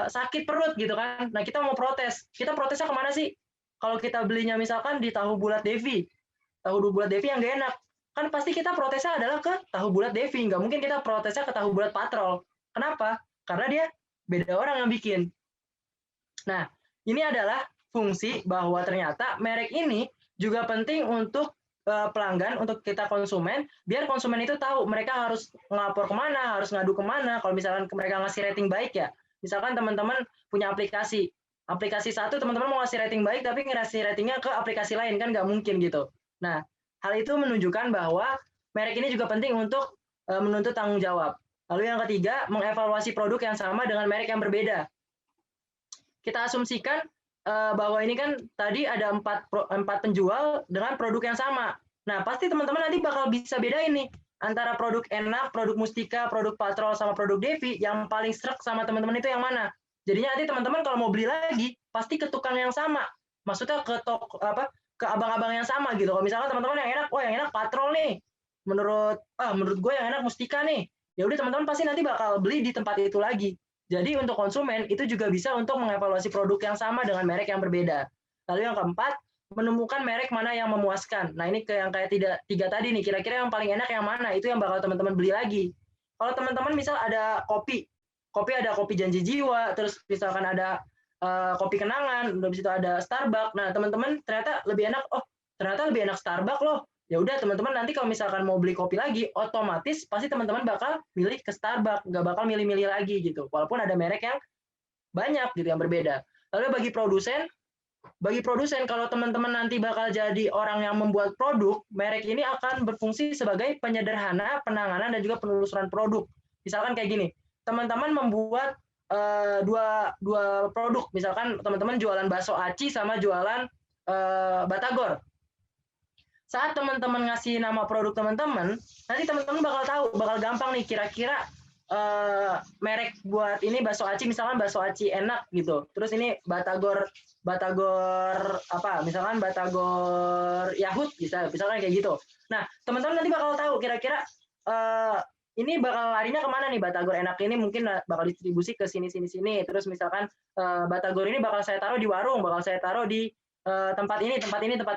sakit perut gitu kan. Nah, kita mau protes. Kita protesnya kemana sih? Kalau kita belinya misalkan di tahu bulat Devi, tahu bulat Devi yang gak enak, kan pasti kita protesnya adalah ke tahu bulat Devi, nggak mungkin kita protesnya ke tahu bulat Patrol. Kenapa? Karena dia beda orang yang bikin. Nah, ini adalah fungsi bahwa ternyata merek ini juga penting untuk pelanggan, untuk kita konsumen, biar konsumen itu tahu mereka harus ngelapor kemana, harus ngadu kemana. Kalau misalkan mereka ngasih rating baik ya, misalkan teman-teman punya aplikasi satu, teman-teman mau ngasih rating baik tapi ngasih ratingnya ke aplikasi lain, kan nggak mungkin gitu. Nah, hal itu menunjukkan bahwa merek ini juga penting untuk menuntut tanggung jawab. Lalu yang ketiga, mengevaluasi produk yang sama dengan merek yang berbeda. Kita asumsikan bahwa ini kan tadi ada 4 penjual dengan produk yang sama. Nah, pasti teman-teman nanti bakal bisa bedain nih. antara produk Enak, produk Mustika, produk Patrol, sama produk Devi, yang paling srek sama teman-teman itu yang mana? Jadinya nanti teman-teman kalau mau beli lagi, pasti ke tukang yang sama. Maksudnya ke toko ke abang-abang yang sama gitu. Kalau misalkan teman-teman yang enak, oh yang enak Patrol nih. Menurut gue yang enak Mustika nih. Ya udah teman-teman pasti nanti bakal beli di tempat itu lagi. Jadi untuk konsumen itu juga bisa untuk mengevaluasi produk yang sama dengan merek yang berbeda. Lalu yang keempat, menemukan merek mana yang memuaskan. Nah ini yang kayak tiga tadi nih, kira-kira yang paling enak yang mana, itu yang bakal teman-teman beli lagi. Kalau teman-teman misal ada kopi ada kopi Janji Jiwa, terus misalkan ada kopi kenangan, udah bisa ada Starbucks. Nah teman-teman ternyata lebih enak Starbucks loh. Ya udah teman-teman nanti kalau misalkan mau beli kopi lagi, otomatis pasti teman-teman bakal milih ke Starbucks, nggak bakal milih-milih lagi gitu. Walaupun ada merek yang banyak gitu yang berbeda. Lalu bagi produsen kalau teman-teman nanti bakal jadi orang yang membuat produk, merek ini akan berfungsi sebagai penyederhana, penanganan dan juga penelusuran produk. Misalkan kayak gini, teman-teman membuat dua produk, misalkan teman-teman jualan bakso aci sama jualan batagor. Saat teman-teman ngasih nama produk teman-teman, nanti teman-teman bakal gampang nih kira-kira merek buat ini bakso aci, misalkan bakso aci Enak gitu. Terus ini batagor apa? Misalkan batagor Yahut misalkan kayak gitu. Nah, teman-teman nanti bakal tahu kira-kira ini bakal larinya kemana nih batagor Enak ini, mungkin bakal distribusi ke sini. Terus misalkan batagor ini bakal saya taruh di warung, bakal saya taruh di tempat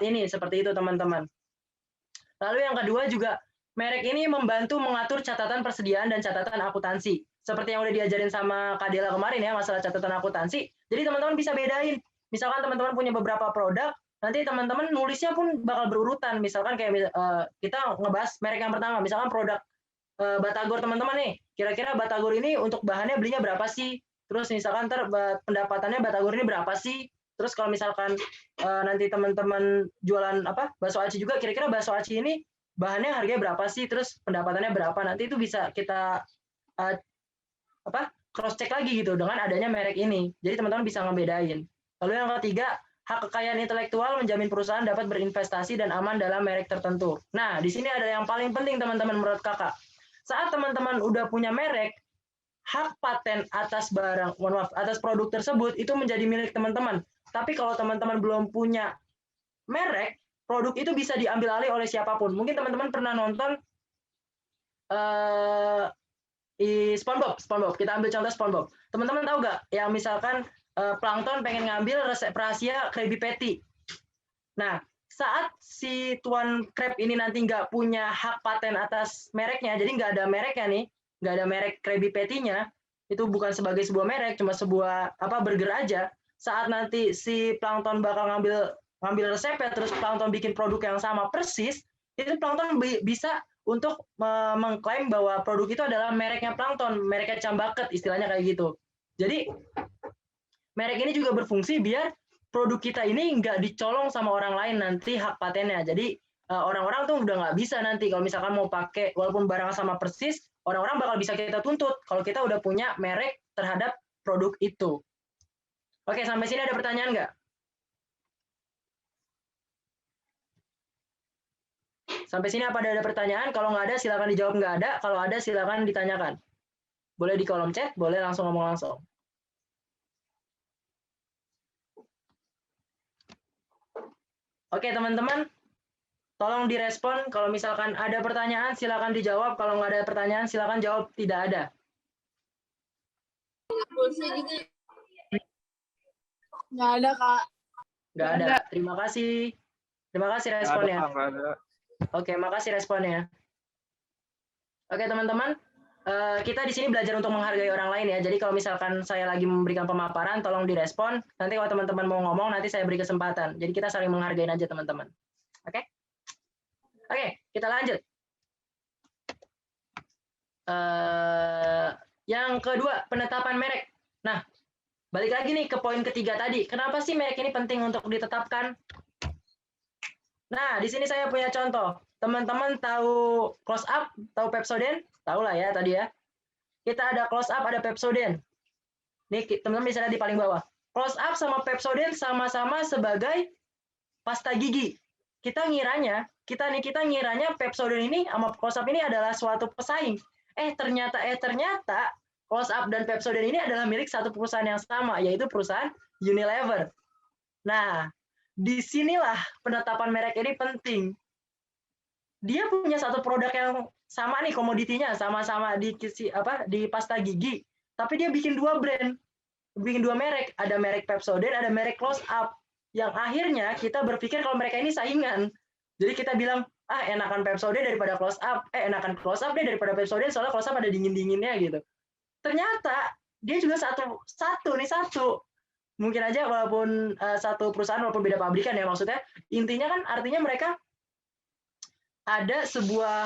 ini, seperti itu teman-teman. Lalu yang kedua juga, merek ini membantu mengatur catatan persediaan dan catatan akuntansi. Seperti yang udah diajarin sama Kak Dela kemarin ya, masalah catatan akuntansi. Jadi teman-teman bisa bedain. Misalkan teman-teman punya beberapa produk, nanti teman-teman nulisnya pun bakal berurutan. Misalkan kayak kita ngebahas merek yang pertama, misalkan produk batagor teman-teman nih. Kira-kira batagor ini untuk bahannya belinya berapa sih? Terus misalkan pendapatannya batagor ini berapa sih? Terus kalau misalkan nanti teman-teman jualan bakso aci juga, kira-kira bakso aci ini bahannya harganya berapa sih? Terus pendapatannya berapa? Nanti itu bisa kita cross check lagi gitu dengan adanya merek ini. Jadi teman-teman bisa ngebedain. Lalu yang ketiga, hak kekayaan intelektual menjamin perusahaan dapat berinvestasi dan aman dalam merek tertentu. Nah, di sini ada yang paling penting teman-teman menurut Kakak. Saat teman-teman udah punya merek, hak paten atas atas produk tersebut itu menjadi milik teman-teman. Tapi kalau teman-teman belum punya merek, produk itu bisa diambil alih oleh siapapun. Mungkin teman-teman pernah nonton SpongeBob. Kita ambil contoh SpongeBob. Teman-teman tahu nggak yang misalkan Plankton pengen ngambil resep rahasia Krabby Patty. Nah, saat si Tuan Krab ini nanti nggak punya hak paten atas mereknya, jadi nggak ada mereknya nih, nggak ada merek Krabby Patty-nya, itu bukan sebagai sebuah merek, cuma sebuah burger aja. Saat nanti si Plankton bakal ngambil resepnya, terus Plankton bikin produk yang sama persis, itu Plankton bisa untuk mengklaim bahwa produk itu adalah mereknya Plankton, mereknya Cambaket, istilahnya kayak gitu. Jadi merek ini juga berfungsi biar produk kita ini nggak dicolong sama orang lain nanti hak patennya. Jadi orang-orang tuh udah nggak bisa nanti kalau misalkan mau pakai walaupun barang sama persis, orang-orang bakal bisa kita tuntut kalau kita udah punya merek terhadap produk itu. Oke, sampai sini ada pertanyaan nggak? Sampai sini apa ada pertanyaan? Kalau nggak ada, silakan dijawab nggak ada. Kalau ada, silakan ditanyakan. Boleh di kolom chat, boleh langsung ngomong langsung. Oke, teman-teman. Tolong direspon. Kalau misalkan ada pertanyaan, silakan dijawab. Kalau nggak ada pertanyaan, silakan jawab tidak ada. Nggak ada, Kak. Nggak ada. Terima kasih. Terima kasih responnya. Nggak ada. Oke, makasih responnya. Oke, teman-teman. Kita di sini belajar untuk menghargai orang lain ya. Jadi kalau misalkan saya lagi memberikan pemaparan, tolong direspon. Nanti kalau teman-teman mau ngomong, nanti saya beri kesempatan. Jadi kita saling menghargai aja, teman-teman. Oke? Oke, kita lanjut. Yang kedua, penetapan merek. Nah, balik lagi nih ke poin ketiga tadi. Kenapa sih merek ini penting untuk ditetapkan? Nah, di sini saya punya contoh. Teman-teman tahu Close Up, tahu Pepsodent? Tahu lah ya tadi ya. Kita ada Close Up, ada Pepsodent. Nih, teman-teman bisa lihat di paling bawah. Close Up sama Pepsodent sama-sama sebagai pasta gigi. kita ngiranya Pepsodent ini sama Close Up ini adalah suatu pesaing. Ternyata Close Up dan Pepsodent ini adalah milik satu perusahaan yang sama, yaitu perusahaan Unilever. Nah, disinilah penetapan merek ini penting. Dia punya satu produk yang sama nih, komoditinya sama-sama di pasta gigi, tapi dia bikin dua brand, bikin dua merek, ada merek Pepsodent, ada merek Close Up. Yang akhirnya kita berpikir kalau mereka ini saingan. Jadi kita bilang, enakan Pepsodent daripada Close Up, enakan Close Up deh daripada Pepsodent, soalnya Close Up ada dingin-dinginnya gitu. Ternyata dia juga satu. Mungkin aja walaupun satu perusahaan, walaupun beda pabrikan ya, maksudnya intinya kan artinya mereka ada sebuah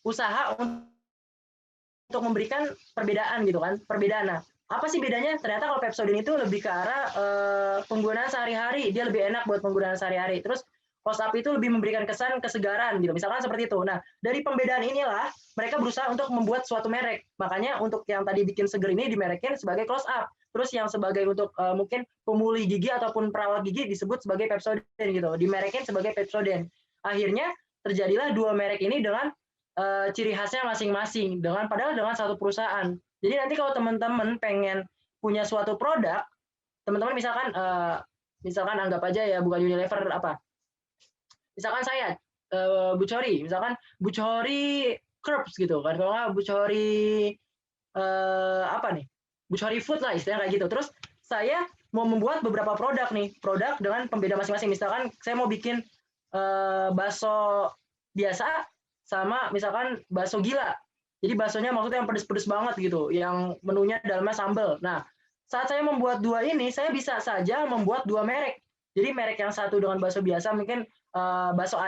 usaha untuk memberikan perbedaan gitu kan, perbedaan. Nah, apa sih bedanya? Ternyata kalau Pepsodent itu lebih ke arah penggunaan sehari-hari, dia lebih enak buat penggunaan sehari-hari. Terus Close Up itu lebih memberikan kesan kesegaran gitu, misalkan seperti itu. Nah, dari pembedaan inilah mereka berusaha untuk membuat suatu merek. Makanya untuk yang tadi bikin seger ini dimerekin sebagai Close Up. Terus yang sebagai untuk mungkin pemulih gigi ataupun perawat gigi disebut sebagai Pepsodent gitu, dimerekin sebagai Pepsodent. Akhirnya terjadilah dua merek ini dengan ciri khasnya masing-masing, padahal dengan satu perusahaan. Jadi nanti kalau teman-teman pengen punya suatu produk, teman-teman misalkan anggap aja ya bukan Unilever apa. Misalkan saya Bucori, misalkan Bucori Curbs gitu kan, kalau nggak Bucori Bucori Food lah istilahnya kayak gitu. Terus saya mau membuat beberapa produk dengan pembeda masing-masing. Misalkan saya mau bikin bakso biasa sama misalkan bakso gila. Jadi baksonya maksudnya yang pedes-pedes banget gitu, yang menunya dalamnya sambal. Nah, saat saya membuat dua ini, saya bisa saja membuat dua merek. Jadi merek yang satu dengan bakso biasa mungkin bakso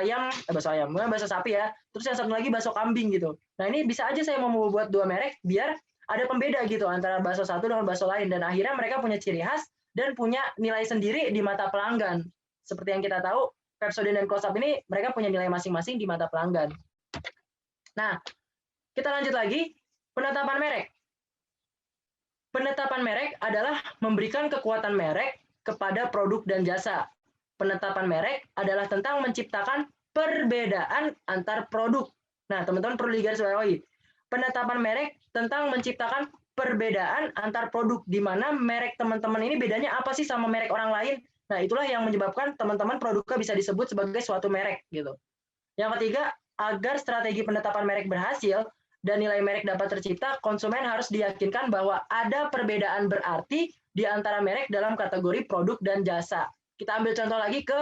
sapi ya. Terus yang satu lagi bakso kambing gitu. Nah, ini bisa aja saya membuat dua merek biar ada pembeda gitu antara bakso satu dengan bakso lain, dan akhirnya mereka punya ciri khas dan punya nilai sendiri di mata pelanggan. Seperti yang kita tahu, Pepsodent dan Close Up ini mereka punya nilai masing-masing di mata pelanggan. Nah, kita lanjut lagi, penetapan merek. Penetapan merek adalah memberikan kekuatan merek kepada produk dan jasa. Penetapan merek adalah tentang menciptakan perbedaan antar produk. Nah, teman-teman perlu digarisbawahi. Penetapan merek tentang menciptakan perbedaan antar produk, di mana merek teman-teman ini bedanya apa sih sama merek orang lain. Nah, itulah yang menyebabkan teman-teman produknya bisa disebut sebagai suatu merek gitu. Yang ketiga, agar strategi penetapan merek berhasil dan nilai merek dapat tercipta, konsumen harus diyakinkan bahwa ada perbedaan berarti di antara merek dalam kategori produk dan jasa. Kita ambil contoh lagi ke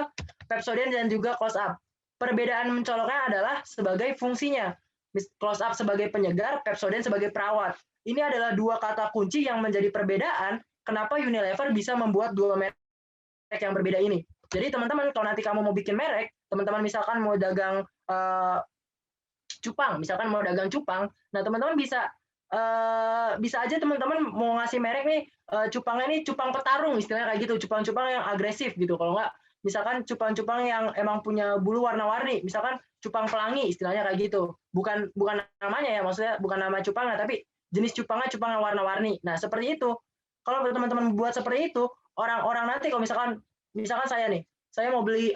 Pepsodent dan juga Close Up. Perbedaan mencoloknya adalah sebagai fungsinya. Close Up sebagai penyegar, Pepsodent sebagai perawat. Ini adalah dua kata kunci yang menjadi perbedaan kenapa Unilever bisa membuat dua merek yang berbeda ini. Jadi teman-teman, kalau nanti kamu mau bikin merek, teman-teman misalkan mau dagang cupang, nah teman-teman bisa aja teman-teman mau ngasih merek nih, cupangnya ini cupang petarung istilahnya kayak gitu, cupang-cupang yang agresif gitu. Kalau nggak, misalkan cupang-cupang yang emang punya bulu warna-warni, misalkan cupang pelangi istilahnya kayak gitu. Bukan namanya ya, maksudnya bukan nama cupangnya, tapi jenis cupangnya cupang yang warna-warni. Nah, seperti itu. Kalau teman-teman buat seperti itu, orang-orang nanti kalau misalkan saya nih, saya mau beli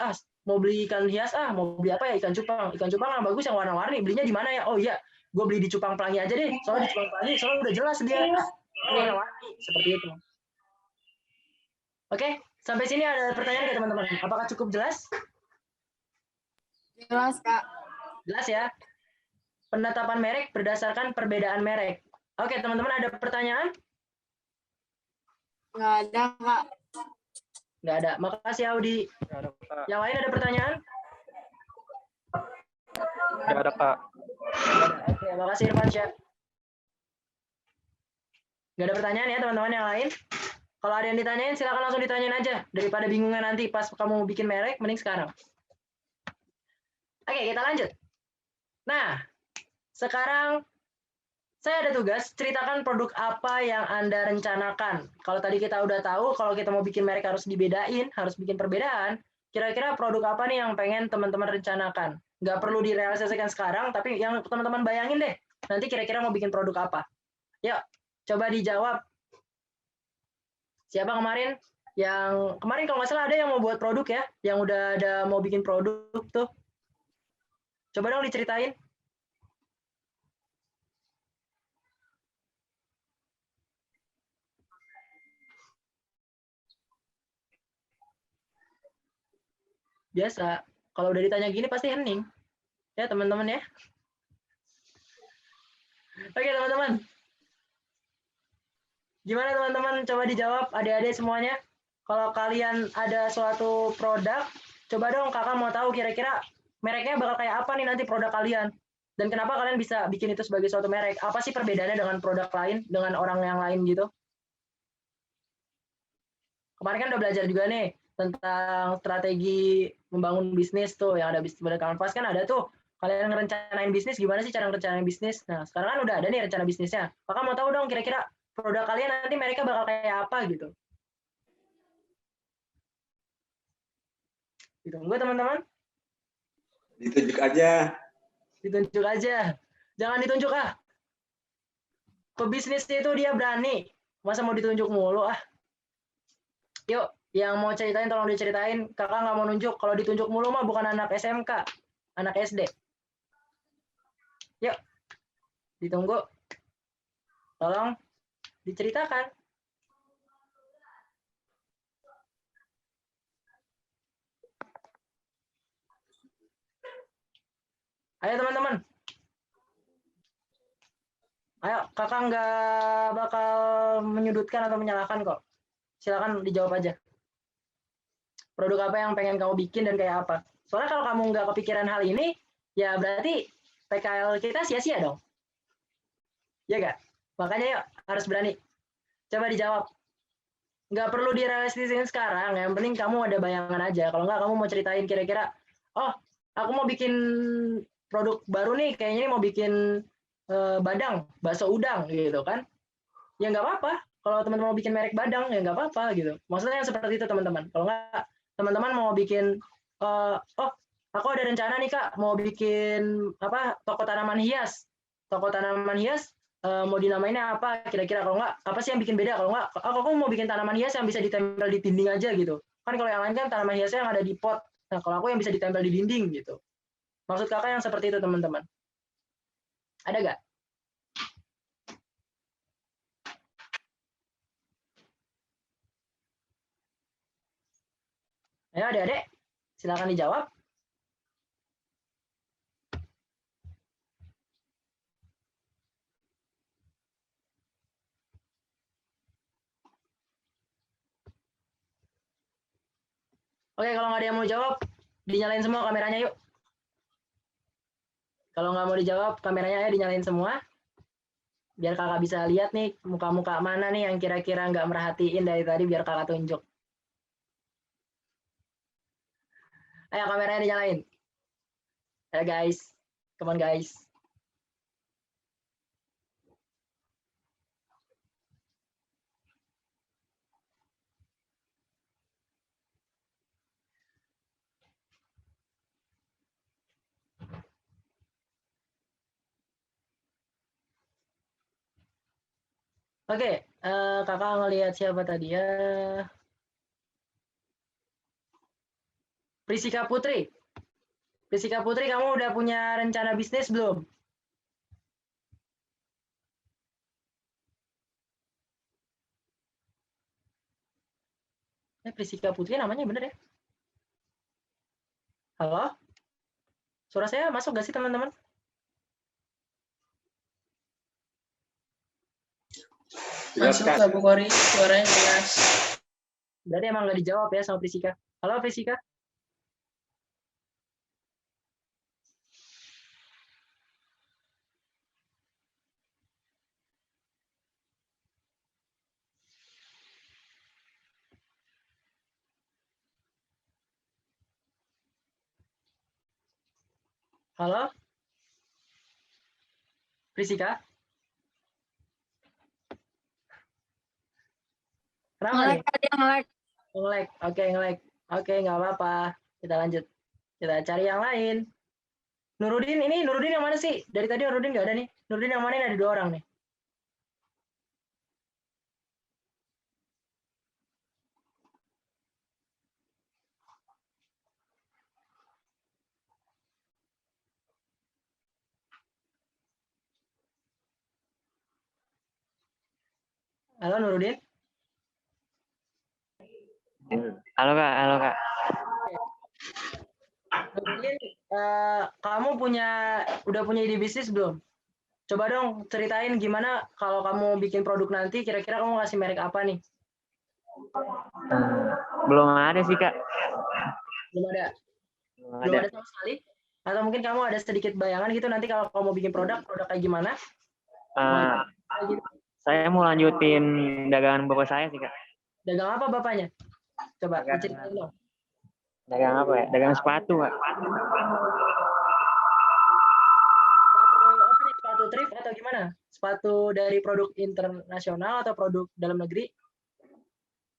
ikan hias, mau beli apa ya, ikan cupang yang bagus yang warna-warni, belinya di mana ya? Oh iya, gue beli di cupang pelangi aja deh, soalnya di cupang pelangi soalnya udah jelas dia warna-warni, seperti itu. Oke, sampai sini ada pertanyaan nggak teman-teman? Apakah cukup jelas? Jelas, Kak. Jelas ya. Penetapan merek berdasarkan perbedaan merek. Oke, teman-teman ada pertanyaan? Nggak ada, Kak. Nggak ada. Makasih, Audi. Yang lain ada pertanyaan? Nggak ada, Kak. Oke, makasih Irfansyah. Nggak ada pertanyaan ya teman-teman yang lain? Kalau ada yang ditanyain, silakan langsung ditanyain aja. Daripada bingungnya nanti pas kamu bikin merek, mending sekarang. Oke, kita lanjut. Nah, sekarang saya ada tugas, ceritakan produk apa yang Anda rencanakan. Kalau tadi kita udah tahu, kalau kita mau bikin merek harus dibedain, harus bikin perbedaan, kira-kira produk apa nih yang pengen teman-teman rencanakan? Nggak perlu direalisasikan sekarang, tapi yang teman-teman bayangin deh, nanti kira-kira mau bikin produk apa. Yuk, coba dijawab. Siapa kemarin Yang kemarin kalau nggak salah ada yang mau buat produk ya, yang udah ada mau bikin produk tuh. Coba dong diceritain. Biasa, kalau udah ditanya gini pasti hening. Ya teman-teman ya. Oke teman-teman. Gimana teman-teman? Coba dijawab adik-adik semuanya. Kalau kalian ada suatu produk, coba dong kakak mau tahu kira-kira mereknya bakal kayak apa nih nanti produk kalian. Dan kenapa kalian bisa bikin itu sebagai suatu merek? Apa sih perbedaannya dengan produk lain, dengan orang yang lain gitu? Kemarin kan udah belajar juga nih tentang strategi membangun bisnis tuh, yang ada bisnis pada kanvas kan ada tuh. Kalian ngerencanain bisnis, gimana sih cara ngerencanain bisnis? Nah, sekarang kan udah ada nih rencana bisnisnya. Kakak mau tahu dong kira-kira produk kalian nanti mereka bakal kayak apa gitu. Ditunggu teman-teman. Ditunjuk aja. Ditunjuk aja. Jangan ditunjuk ah. Pebisnis itu dia berani. Masa mau ditunjuk mulu ah. Yuk, yang mau ceritain tolong diceritain. Kakak nggak mau nunjuk. Kalau ditunjuk mulu mah bukan anak SMK. Anak SD. Yuk. Ditunggu. Tolong diceritakan. Ayo teman-teman. Ayo, kakak nggak bakal menyudutkan atau menyalahkan kok. Silakan dijawab aja. Produk apa yang pengen kamu bikin dan kayak apa? Soalnya kalau kamu nggak kepikiran hal ini, ya berarti PKL kita sia-sia dong. Ya nggak? Makanya yuk, harus berani. Coba dijawab. Nggak perlu direalisasikan sekarang, yang penting kamu ada bayangan aja. Kalau nggak, kamu mau ceritain kira-kira, oh, aku mau bikin produk baru nih, kayaknya ini mau bikin badang, bakso udang gitu kan. Ya nggak apa-apa. Kalau teman-teman mau bikin merek badang, ya nggak apa-apa gitu. Maksudnya yang seperti itu teman-teman. Kalau nggak, teman-teman mau bikin, oh, aku ada rencana nih Kak, mau bikin apa toko tanaman hias. Toko tanaman hias, mau dinamainnya apa kira-kira? Kalau nggak, apa sih yang bikin beda? Kalau nggak, aku mau bikin tanaman hias yang bisa ditempel di dinding aja gitu. Kan kalau yang lain kan tanaman hiasnya yang ada di pot. Nah, kalau aku yang bisa ditempel di dinding gitu. Maksud kakak yang seperti itu teman-teman. Ada nggak? Ayo adik-adik, silakan dijawab. Oke, kalau nggak ada yang mau jawab, dinyalain semua kameranya yuk. Kalau nggak mau dijawab, kameranya ya dinyalain semua. Biar kakak bisa lihat nih, muka-muka mana nih yang kira-kira nggak merhatiin dari tadi, biar kakak tunjuk. Ayo, kameranya dinyalain. Ayo guys, come on guys. Oke, kakak ngelihat siapa tadi ya? Prisika Putri. Prisika Putri, kamu udah punya rencana bisnis belum? Prisika Putri namanya bener ya? Halo? Suara saya masuk gak sih teman-teman? Masuk Kak Bu Kori, suaranya jelas. Berarti emang nggak dijawab ya sama Prisika. Halo Prisika? Halo? Prisika? Kenapa nih? Nge-lag. Oke, nge-lag. Oke, nggak apa-apa. Kita lanjut. Kita cari yang lain. Nurudin, ini Nurudin yang mana sih? Dari tadi Nurudin nggak ada nih. Nurudin yang mana? Ini ada 2 orang nih. Halo Nurudin. Halo Kak, halo Kak. Nurudin, kamu udah punya ide bisnis belum? Coba dong ceritain gimana kalau kamu bikin produk nanti, kira-kira kamu kasih merek apa nih? Belum ada sih Kak. Belum ada? Belum Belum ada. ada sama sekali? Atau mungkin kamu ada sedikit bayangan gitu nanti kalau kamu bikin produk kayak gimana? Kayak gitu. Saya mau lanjutin dagangan bapak saya sih Kak. Dagang apa bapaknya? Coba Dagang- diceritain dong. Dagang apa ya? Dagang sepatu Kak. Sepatu thrift atau gimana? Sepatu dari produk internasional atau produk dalam negeri?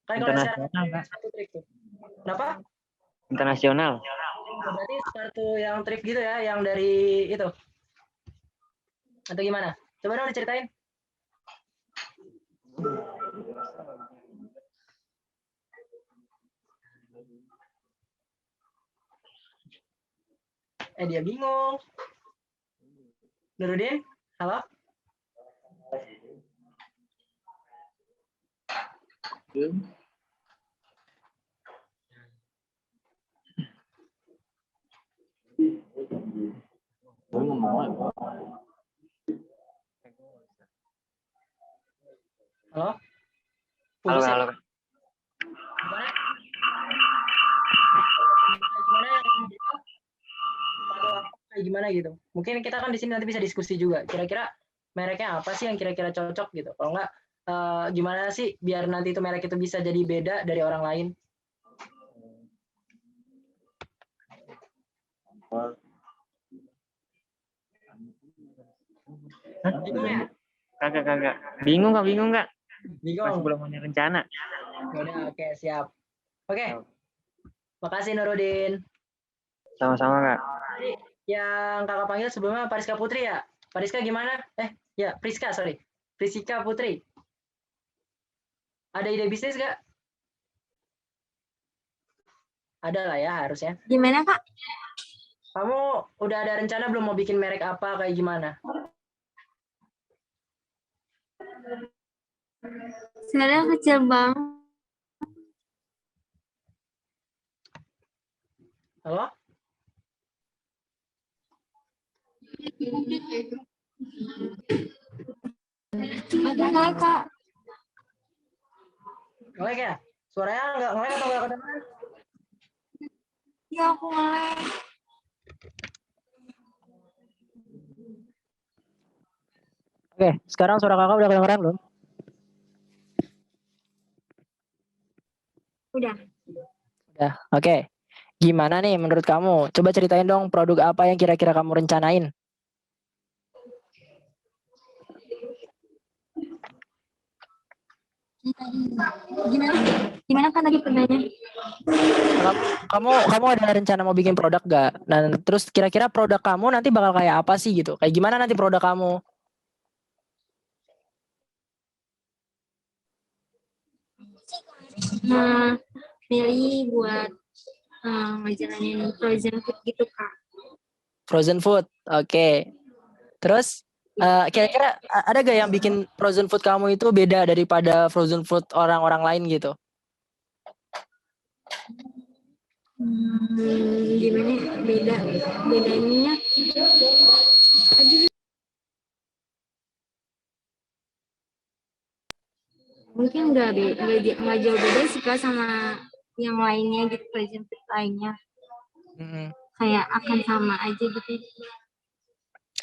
Kan kalau sekarang Internasional Kak. sepatu thrift tuh. Kenapa? Internasional. Berarti sepatu yang thrift gitu ya, yang dari itu. Atau gimana? Coba dong diceritain. Dia bingung. Nurudin, halo? Halo? Halo Putus Kak, ya? halo Kak. Gimana? Gimana yang kayak gimana gitu? Mungkin kita kan di sini nanti bisa diskusi juga. Kira-kira mereknya apa sih yang kira-kira cocok gitu? Kalau enggak, gimana sih biar nanti itu merek itu bisa jadi beda dari orang lain? Bingung ya? Kagak. Bingung Kak. Bingung. Masih belum punya rencana. Udah, oke, siap. Oke. Makasih Nurudin. Sama-sama Kak. Tadi yang kakak panggil sebelumnya Pariska Putri ya? Pariska gimana? Ya, Priska, sorry. Prisika Putri. Ada ide bisnis nggak? Ada lah ya, harusnya. Gimana, Kak? Kamu udah ada rencana belum mau bikin merek apa, kayak gimana? Sebenarnya kecil banget. Halo? Ada nggak, Kak? Nge-lag ya? Suaranya nggak nge-lag atau nggak kedengeran? Ya, aku nge-lag. Oke, sekarang suara kakak udah kedengeran belum? Udah. Udah, oke. Gimana nih menurut kamu? Coba ceritain dong produk apa yang kira-kira kamu rencanain. Gimana kan tadi pertanyaannya? Kamu ada rencana mau bikin produk gak? Dan terus kira-kira produk kamu nanti bakal kayak apa sih gitu? Kayak gimana nanti produk kamu? Pilih buat ngejalanin frozen food gitu, Kak. Frozen food, oke. Terus kira-kira ada gak yang bikin frozen food kamu itu beda daripada frozen food orang-orang lain gitu? Gimana bedanya? Mungkin nggak jauh beda sih, Kak, sama yang lainnya gitu, frozen food lainnya. Kayak akan sama aja gitu.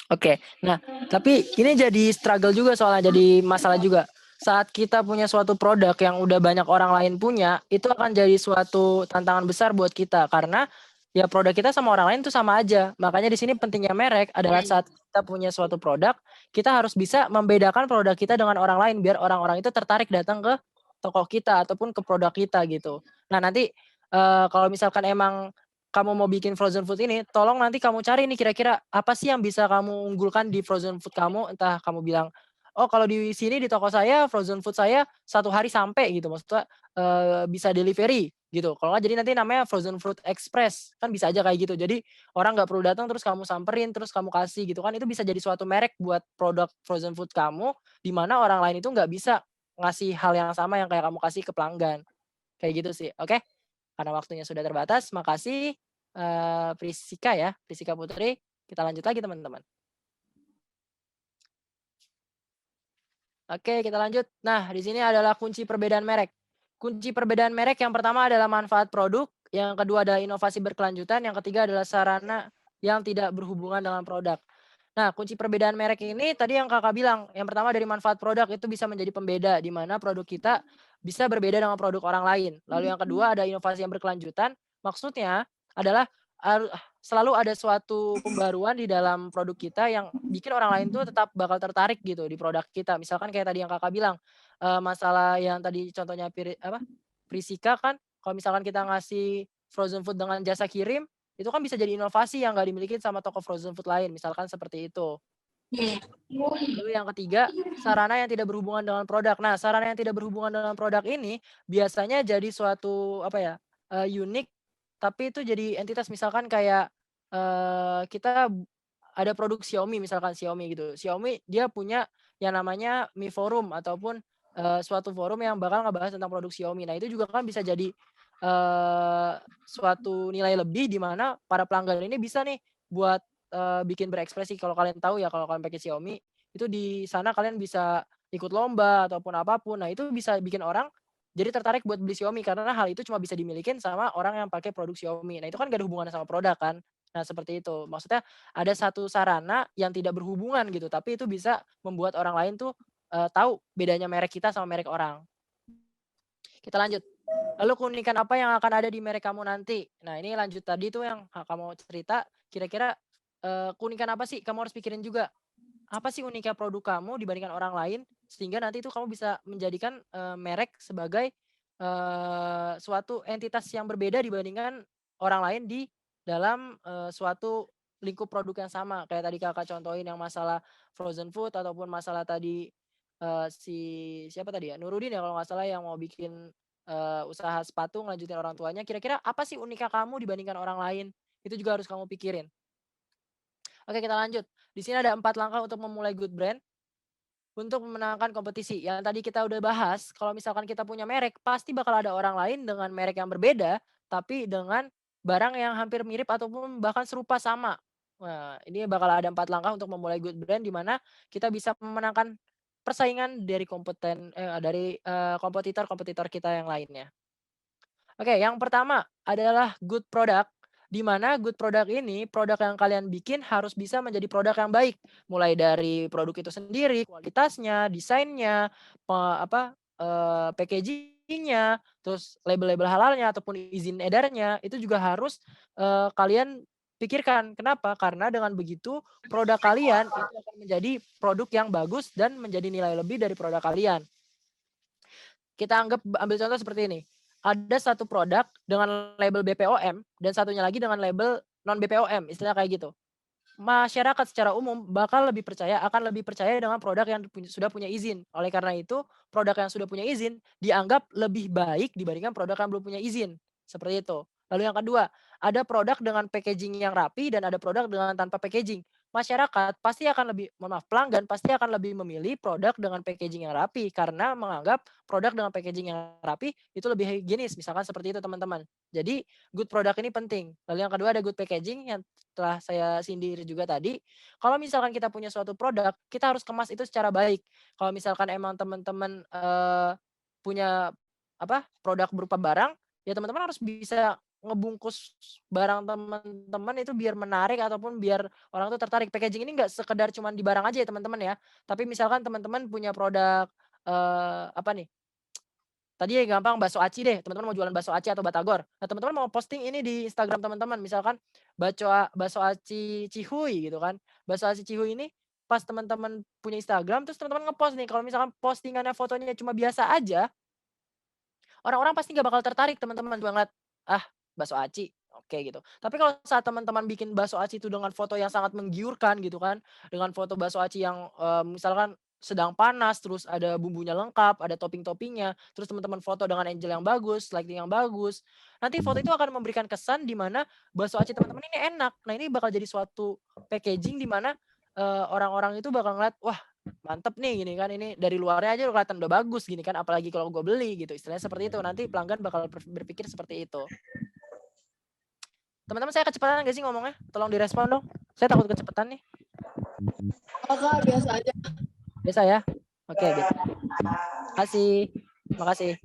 Oke, nah tapi ini jadi struggle juga soalnya, jadi masalah juga. Saat kita punya suatu produk yang udah banyak orang lain punya, itu akan jadi suatu tantangan besar buat kita. Karena ya produk kita sama orang lain tuh sama aja. Makanya di sini pentingnya merek adalah saat kita punya suatu produk, kita harus bisa membedakan produk kita dengan orang lain, biar orang-orang itu tertarik datang ke toko kita ataupun ke produk kita gitu. Nah nanti kalau misalkan emang kamu mau bikin frozen food ini, tolong nanti kamu cari nih kira-kira apa sih yang bisa kamu unggulkan di frozen food kamu. Entah kamu bilang, oh kalau di sini di toko saya frozen food saya 1 hari sampai gitu, maksudnya bisa delivery gitu. Kalau nggak jadi nanti namanya frozen food express, kan bisa aja kayak gitu. Jadi orang nggak perlu datang terus kamu samperin terus kamu kasih gitu kan, itu bisa jadi suatu merek buat produk frozen food kamu, di mana orang lain itu nggak bisa ngasih hal yang sama yang kayak kamu kasih ke pelanggan. Kayak gitu sih. Oke? Karena waktunya sudah terbatas, makasih Priscika ya, Priscika Putri. Kita lanjut lagi teman-teman. Oke, kita lanjut. Nah, di sini adalah kunci perbedaan merek. Kunci perbedaan merek yang pertama adalah manfaat produk, yang kedua adalah inovasi berkelanjutan, yang ketiga adalah sarana yang tidak berhubungan dengan produk. Nah, kunci perbedaan merek ini tadi yang kakak bilang, yang pertama dari manfaat produk itu bisa menjadi pembeda, di mana produk kita bisa berbeda dengan produk orang lain. Lalu yang kedua ada inovasi yang berkelanjutan, maksudnya adalah selalu ada suatu pembaruan di dalam produk kita yang bikin orang lain tuh tetap bakal tertarik gitu di produk kita. Misalkan kayak tadi yang kakak bilang, masalah yang tadi contohnya Priscika kan, kalau misalkan kita ngasih frozen food dengan jasa kirim, itu kan bisa jadi inovasi yang nggak dimiliki sama toko frozen food lain, misalkan seperti itu. Lalu yang ketiga, sarana yang tidak berhubungan dengan produk. Nah, sarana yang tidak berhubungan dengan produk ini biasanya jadi suatu unik, tapi itu jadi entitas, misalkan kayak kita ada produk Xiaomi, misalkan Xiaomi gitu. Xiaomi dia punya yang namanya Mi Forum ataupun suatu forum yang bakal ngebahas tentang produk Xiaomi. Nah, itu juga kan bisa jadi suatu nilai lebih di mana para pelanggan ini bisa nih buat bikin berekspresi. Kalau kalian tahu ya, kalau kalian pakai Xiaomi, itu di sana kalian bisa ikut lomba ataupun apapun. Nah, itu bisa bikin orang jadi tertarik buat beli Xiaomi karena hal itu cuma bisa dimilikin sama orang yang pakai produk Xiaomi. Nah, itu kan gak ada hubungannya sama produk kan. Nah, seperti itu. Maksudnya ada satu sarana yang tidak berhubungan gitu, tapi itu bisa membuat orang lain tuh tahu bedanya merek kita sama merek orang. Kita lanjut. Lalu keunikan apa yang akan ada di merek kamu nanti? Nah, ini lanjut tadi tuh yang kamu cerita, kira-kira keunikan apa sih? Kamu harus pikirin juga. Apa sih uniknya produk kamu dibandingkan orang lain sehingga nanti itu kamu bisa menjadikan merek sebagai suatu entitas yang berbeda dibandingkan orang lain di dalam suatu lingkup produk yang sama. Kayak tadi kakak contohin yang masalah frozen food ataupun masalah tadi siapa tadi ya, Nurudin ya kalau nggak salah, yang mau bikin usaha sepatu ngelanjutin orang tuanya. Kira-kira apa sih uniknya kamu dibandingkan orang lain? Itu juga harus kamu pikirin. Oke, kita lanjut. Di sini ada 4 langkah untuk memulai good brand untuk memenangkan kompetisi. Yang tadi kita udah bahas, kalau misalkan kita punya merek, pasti bakal ada orang lain dengan merek yang berbeda, tapi dengan barang yang hampir mirip ataupun bahkan serupa sama. Nah, ini bakal ada 4 langkah untuk memulai good brand di mana kita bisa memenangkan persaingan dari kompetitor-kompetitor kita yang lainnya. Oke, yang pertama adalah good product, di mana good product ini, produk yang kalian bikin harus bisa menjadi produk yang baik. Mulai dari produk itu sendiri, kualitasnya, desainnya, packagingnya, terus label-label halalnya ataupun izin edarnya, itu juga harus kalian pikirkan. Kenapa? Karena dengan begitu produk kalian itu akan menjadi produk yang bagus dan menjadi nilai lebih dari produk kalian. Kita ambil contoh seperti ini. Ada satu produk dengan label BPOM dan satunya lagi dengan label non BPOM, istilah kayak gitu. Masyarakat secara umum akan lebih percaya dengan produk yang sudah punya izin. Oleh karena itu, produk yang sudah punya izin dianggap lebih baik dibandingkan produk yang belum punya izin. Seperti itu. Lalu yang kedua, ada produk dengan packaging yang rapi dan ada produk dengan tanpa packaging. Masyarakat pasti akan pelanggan pasti akan lebih memilih produk dengan packaging yang rapi karena menganggap produk dengan packaging yang rapi itu lebih higienis, misalkan seperti itu teman-teman. Jadi good product ini penting. Lalu yang kedua ada good packaging yang telah saya sindir juga tadi. Kalau misalkan kita punya suatu produk, kita harus kemas itu secara baik. Kalau misalkan emang teman-teman punya produk berupa barang, ya teman-teman harus bisa ngebungkus barang teman-teman itu biar menarik ataupun biar orang tuh tertarik. Packaging ini nggak sekedar cuman di barang aja ya teman-teman ya. Tapi misalkan teman-teman punya produk tadi ya gampang bakso aci deh, teman-teman mau jualan bakso aci atau batagor. Nah, teman-teman mau posting ini di Instagram teman-teman, misalkan bakso aci Cihuy gitu kan. Bakso aci Cihuy ini pas teman-teman punya Instagram terus teman-teman ngepost nih, kalau misalkan postingannya fotonya cuma biasa aja, orang-orang pasti nggak bakal tertarik teman-teman, cuma ngeliat bakso aci, oke gitu. Tapi kalau saat teman-teman bikin bakso aci itu dengan foto yang sangat menggiurkan gitu kan, dengan foto bakso aci yang misalkan sedang panas, terus ada bumbunya lengkap, ada topping-toppingnya, terus teman-teman foto dengan angle yang bagus, lighting yang bagus, nanti foto itu akan memberikan kesan di mana bakso aci teman-teman ini enak. Nah, ini bakal jadi suatu packaging di mana orang-orang itu bakal ngeliat, wah mantep nih gini kan, ini dari luarnya aja kelihatan udah bagus gini kan, apalagi kalau gue beli gitu, istilahnya seperti itu. Nanti pelanggan bakal berpikir seperti itu. Teman-teman, saya kecepatan nggak sih ngomongnya? Tolong direspon dong. Saya takut kecepatan nih. Kakak biasa aja. Biasa ya? Oke, biasa. Makasih.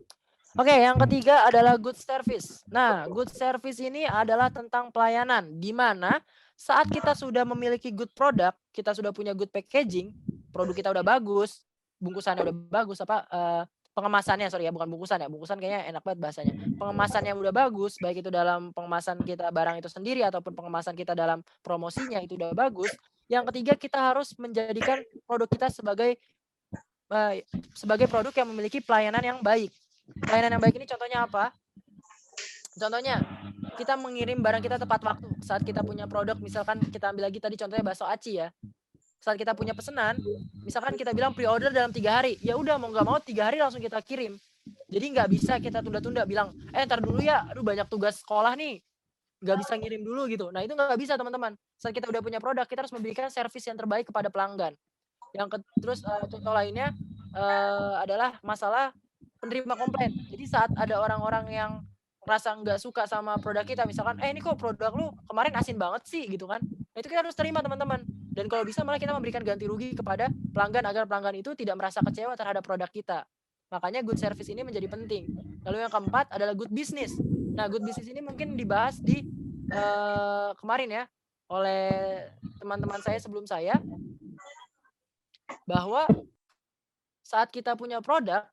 Oke, yang ketiga adalah good service. Nah, good service ini adalah tentang pelayanan, di mana saat kita sudah memiliki good product, kita sudah punya good packaging, produk kita udah bagus, bungkusannya udah bagus, pengemasannya, sorry ya, bukan bungkusan ya, bungkusan kayaknya enak banget bahasanya. Pengemasannya udah bagus, baik itu dalam pengemasan kita barang itu sendiri ataupun pengemasan kita dalam promosinya itu udah bagus. Yang ketiga, kita harus menjadikan produk kita sebagai produk yang memiliki pelayanan yang baik. Pelayanan yang baik ini contohnya apa? Contohnya kita mengirim barang kita tepat waktu. Saat kita punya produk, misalkan kita ambil lagi tadi contohnya bakso aci ya. Saat kita punya pesanan, misalkan kita bilang pre-order dalam 3 hari, ya udah mau nggak mau 3 hari langsung kita kirim. Jadi nggak bisa kita tunda-tunda bilang, ntar dulu ya, aduh banyak tugas sekolah nih, nggak bisa ngirim dulu gitu. Nah itu nggak bisa teman-teman. Saat kita udah punya produk, kita harus memberikan servis yang terbaik kepada pelanggan. Terus contoh lainnya adalah masalah penerima komplain. Jadi saat ada orang-orang yang merasa nggak suka sama produk kita, misalkan, ini kok produk lu kemarin asin banget sih gitu kan. Nah itu kita harus terima teman-teman. Dan kalau bisa malah kita memberikan ganti rugi kepada pelanggan agar pelanggan itu tidak merasa kecewa terhadap produk kita. Makanya good service ini menjadi penting. Lalu yang keempat adalah good business. Nah good business ini mungkin dibahas di kemarin ya oleh teman-teman saya sebelum saya, bahwa saat kita punya produk,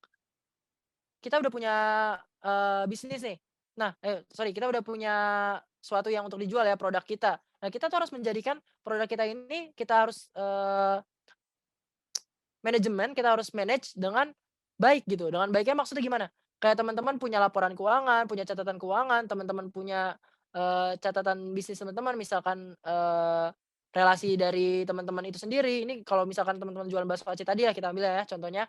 kita udah punya bisnis nih. Nah, kita udah punya sesuatu yang untuk dijual ya, produk kita. Nah, kita tuh harus menjadikan produk kita ini, kita harus manajemen, kita harus manage dengan baik gitu. Dengan baiknya maksudnya gimana? Kayak teman-teman punya laporan keuangan, punya catatan keuangan, teman-teman punya catatan bisnis teman-teman, misalkan relasi dari teman-teman itu sendiri. Ini kalau misalkan teman-teman jualan bakso aci tadi ya, kita ambil ya contohnya.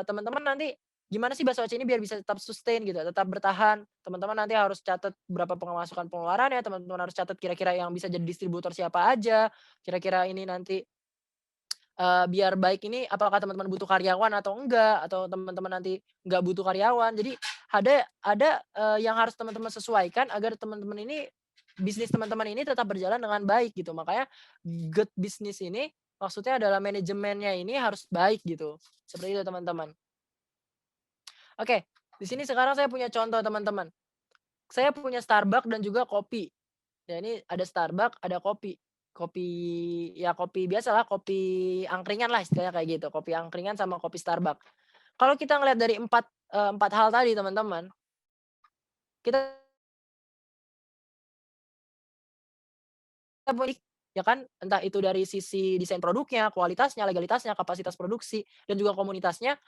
Teman-teman nanti gimana sih bakso aci ini biar bisa tetap sustain gitu, tetap bertahan. Teman-teman nanti harus catat berapa pemasukan pengeluarannya, teman-teman harus catat kira-kira yang bisa jadi distributor siapa aja, kira-kira ini nanti biar baik ini apakah teman-teman butuh karyawan atau enggak, atau teman-teman nanti enggak butuh karyawan. Jadi ada yang harus teman-teman sesuaikan agar teman-teman ini, bisnis teman-teman ini tetap berjalan dengan baik gitu. Makanya good business ini maksudnya adalah manajemennya ini harus baik gitu. Seperti itu teman-teman. Oke, di sini sekarang saya punya contoh teman-teman. Saya punya Starbucks dan juga kopi. Ya ini ada Starbucks, ada kopi. Kopi biasalah, kopi angkringan lah istilahnya kayak gitu. Kopi angkringan sama kopi Starbucks. Kalau kita ngelihat dari empat hal tadi teman-teman, kita ya kan, entah itu dari sisi desain produknya, kualitasnya, legalitasnya, kapasitas produksi, dan juga komunitasnya.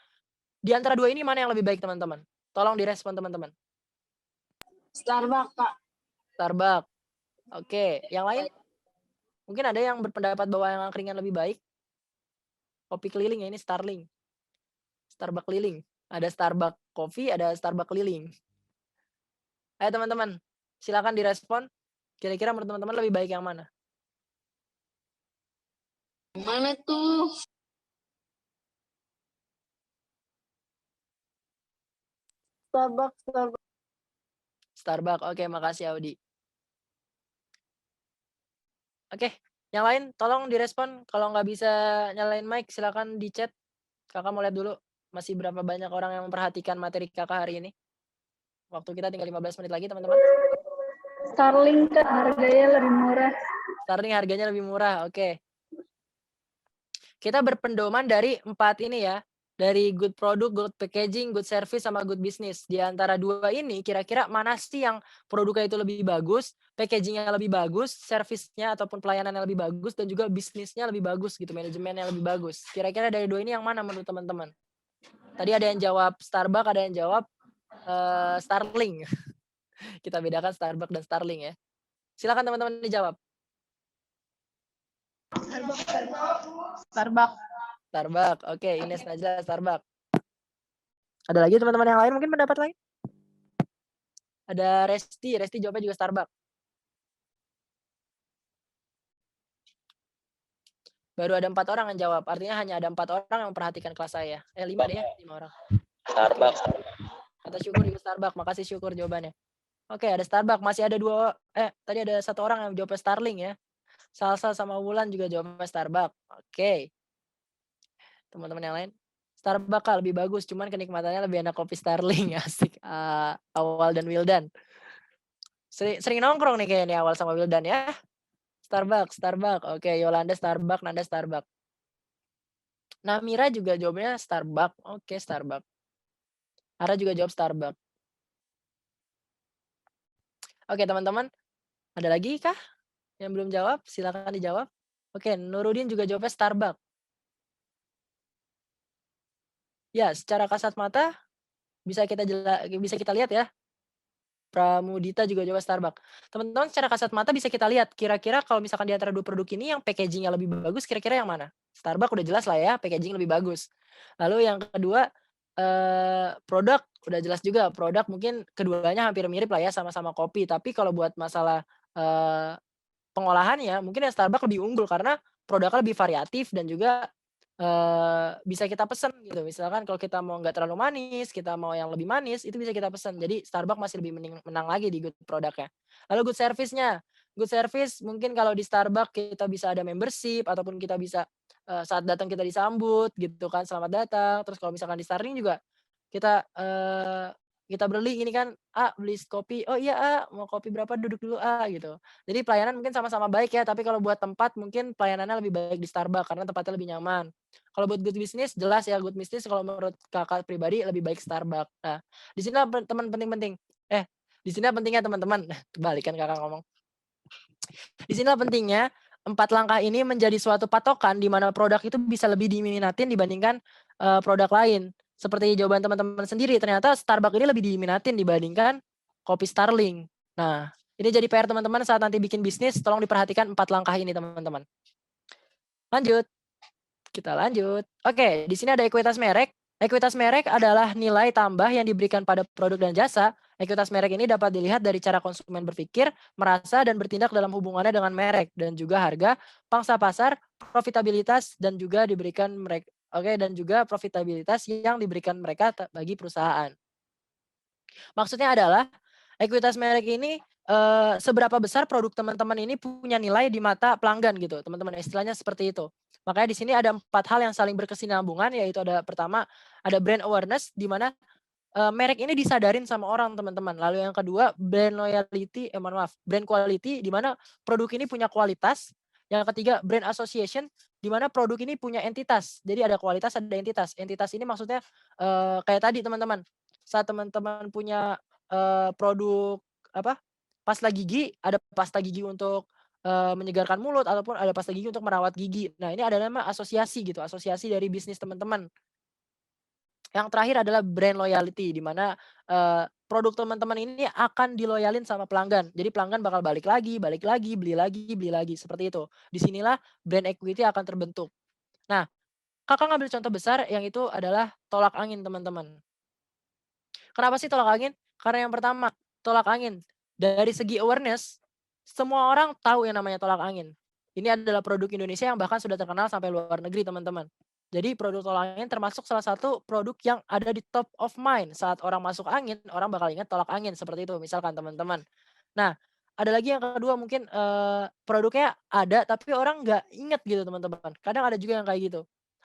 Di antara dua ini mana yang lebih baik teman-teman? Tolong direspon teman-teman. Starbucks, Kak. Starbucks. Oke, yang lain? Mungkin ada yang berpendapat bahwa yang angkringan lebih baik. Kopi keliling ya, ini Starling. Starbucks keliling. Ada Starbucks Coffee, ada Starbucks keliling. Ayo teman-teman, silakan direspon. Kira-kira menurut teman-teman lebih baik yang mana? Mana tuh? Starbucks. Oke, makasih Audi. Oke, yang lain tolong direspon. Kalau nggak bisa nyalain mic, silakan di chat. Kakak mau lihat dulu masih berapa banyak orang yang memperhatikan materi kakak hari ini. Waktu kita tinggal 15 menit lagi, teman-teman. Starling, Kak, harganya lebih murah. Starling harganya lebih murah, oke. Kita berpendoman dari 4 ini ya. Dari good product, good packaging, good service, sama good business. Di antara dua ini, kira-kira mana sih yang produknya itu lebih bagus, packagingnya lebih bagus, servisnya ataupun pelayanannya lebih bagus, dan juga bisnisnya lebih bagus gitu, manajemennya lebih bagus. Kira-kira dari dua ini yang mana menurut teman-teman? Tadi ada yang jawab Starbucks, ada yang jawab Starling. Kita bedakan Starbucks dan Starling ya. Silakan teman-teman dijawab. Starbucks. Oke, Ines Najla Starbucks. Ada lagi teman-teman yang lain mungkin pendapat lain? Ada Resti jawabnya juga Starbucks. Baru ada 4 orang yang jawab. Artinya hanya ada 4 orang yang memperhatikan kelas saya. 5 deh ya, 5 orang. Starbucks. Kata Syukur juga Starbucks. Makasih Syukur jawabannya. Oke, ada Starbucks. Masih ada tadi ada 1 orang yang jawabnya Starling ya. Salsa sama Wulan juga jawabnya Starbucks. Oke. Teman-teman yang lain. Starbucks Kak, lebih bagus. Cuman kenikmatannya lebih enak kopi Starling. Asik. Awal dan Wildan. Sering nongkrong nih kayaknya Awal sama Wildan ya. Starbucks. Oke, Yolanda Starbucks, Nanda Starbucks. Namira juga jawabnya Starbucks. Oke, Starbucks. Ara juga jawab Starbucks. Oke, teman-teman. Ada lagi kah yang belum jawab? Silakan dijawab. Oke, Nurudin juga jawabnya Starbucks. Ya, secara kasat mata bisa kita lihat ya. Pramudita juga jawab Starbucks. Teman-teman, secara kasat mata bisa kita lihat kira-kira kalau misalkan di antara 2 produk ini yang packaging-nya lebih bagus, kira-kira yang mana? Starbucks udah jelas lah ya, packaging lebih bagus. Lalu yang kedua, produk udah jelas juga. Produk mungkin keduanya hampir mirip lah ya, sama-sama kopi. Tapi kalau buat masalah pengolahannya, mungkin yang Starbucks lebih unggul karena produknya lebih variatif dan juga bisa kita pesen gitu. Misalkan kalau kita mau nggak terlalu manis, kita mau yang lebih manis, itu bisa kita pesen. Jadi Starbucks masih lebih menang lagi di good produknya. Lalu good service-nya. Good service mungkin kalau di Starbucks kita bisa ada membership ataupun kita bisa saat datang kita disambut gitu kan, selamat datang. Terus kalau misalkan di Starling juga kita beli ini kan, beli kopi, oh iya mau kopi berapa, duduk dulu gitu. Jadi pelayanan mungkin sama-sama baik ya, tapi kalau buat tempat mungkin pelayanannya lebih baik di Starbucks karena tempatnya lebih nyaman. Kalau buat good business jelas ya, good business kalau menurut kakak pribadi lebih baik Starbucks. Nah, di sini teman penting-penting. Di sini pentingnya teman-teman. Kebalikan kakak ngomong. Di sini pentingnya 4 langkah ini menjadi suatu patokan di mana produk itu bisa lebih diminatin dibandingkan produk lain. Seperti jawaban teman-teman sendiri, ternyata Starbucks ini lebih diminatin dibandingkan kopi Starling. Nah, ini jadi PR teman-teman saat nanti bikin bisnis, tolong diperhatikan 4 langkah ini teman-teman. Lanjut. Kita lanjut. Oke, di sini ada ekuitas merek. Ekuitas merek adalah nilai tambah yang diberikan pada produk dan jasa. Ekuitas merek ini dapat dilihat dari cara konsumen berpikir, merasa, dan bertindak dalam hubungannya dengan merek, dan juga harga, pangsa pasar, profitabilitas, dan juga diberikan mereka. Dan juga profitabilitas yang diberikan mereka bagi perusahaan. Maksudnya adalah ekuitas merek ini seberapa besar produk teman-teman ini punya nilai di mata pelanggan gitu, teman-teman. Istilahnya seperti itu. Makanya di sini ada 4 hal yang saling berkesinambungan, yaitu ada pertama ada brand awareness di mana merek ini disadarin sama orang teman-teman. Lalu yang kedua brand loyalty, brand quality di mana produk ini punya kualitas. Yang ketiga brand association di mana produk ini punya entitas. Jadi ada kualitas, ada entitas. Entitas ini maksudnya kayak tadi teman-teman. Saat teman-teman punya produk pasta gigi, ada pasta gigi untuk menyegarkan mulut ataupun ada pasta gigi untuk merawat gigi. Nah, ini ada nama asosiasi gitu, asosiasi dari bisnis teman-teman. Yang terakhir adalah brand loyalty di mana produk teman-teman ini akan diloyalin sama pelanggan. Jadi pelanggan bakal balik lagi, beli lagi, seperti itu. Disinilah brand equity akan terbentuk. Nah, kakak ngambil contoh besar yang itu adalah tolak angin teman-teman. Kenapa sih tolak angin? Karena yang pertama, tolak angin. Dari segi awareness, semua orang tahu yang namanya tolak angin. Ini adalah produk Indonesia yang bahkan sudah terkenal sampai luar negeri teman-teman. Jadi produk tolak angin termasuk salah satu produk yang ada di top of mind. Saat orang masuk angin, orang bakal ingat tolak angin. Seperti itu misalkan teman-teman. Nah, ada lagi yang kedua mungkin produknya ada tapi orang nggak ingat gitu teman-teman. Kadang ada juga yang kayak gitu.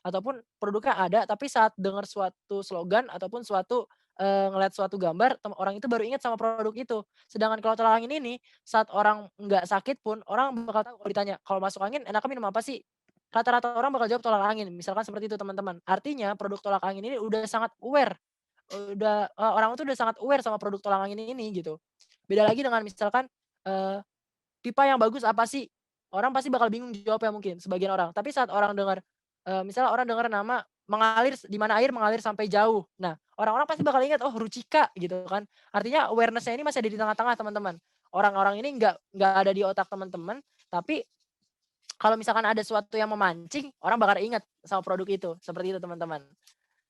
Ataupun produknya ada tapi saat dengar suatu slogan ataupun suatu ngeliat suatu gambar, orang itu baru ingat sama produk itu. Sedangkan kalau tolak angin ini, saat orang nggak sakit pun, orang bakal tahu kalau ditanya, kalau masuk angin enaknya minum apa sih? Rata-rata orang bakal jawab tolak angin. Misalkan seperti itu teman-teman. Artinya produk tolak angin ini udah sangat aware. Orang itu udah sangat aware sama produk tolak angin ini gitu. Beda lagi dengan misalkan pipa yang bagus apa sih? Orang pasti bakal bingung jawabnya mungkin sebagian orang. Tapi saat orang dengar misalnya orang dengar nama mengalir di mana air mengalir sampai jauh. Nah, orang-orang pasti bakal ingat oh Rucika gitu kan. Artinya awareness-nya ini masih ada di tengah-tengah teman-teman. Orang-orang ini nggak ada di otak teman-teman, tapi kalau misalkan ada sesuatu yang memancing, orang bakal ingat sama produk itu. Seperti itu teman-teman.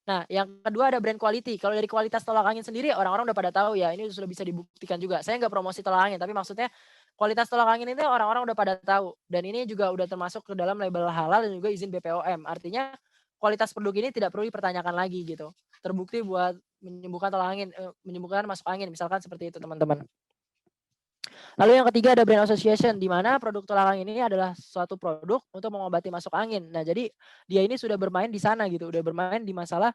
Nah, yang kedua ada brand quality. Kalau dari kualitas tolak angin sendiri, orang-orang udah pada tahu ya, ini sudah bisa dibuktikan juga. Saya nggak promosi tolak angin, tapi maksudnya kualitas tolak angin itu orang-orang udah pada tahu. Dan ini juga udah termasuk ke dalam label halal dan juga izin BPOM. Artinya kualitas produk ini tidak perlu dipertanyakan lagi gitu. Terbukti buat menyembuhkan tolak angin, menyembuhkan masuk angin, misalkan seperti itu teman-teman. Lalu yang ketiga ada brand association, di mana produk tolak angin ini adalah suatu produk untuk mengobati masuk angin. Nah, jadi dia ini sudah bermain di sana gitu, udah bermain di masalah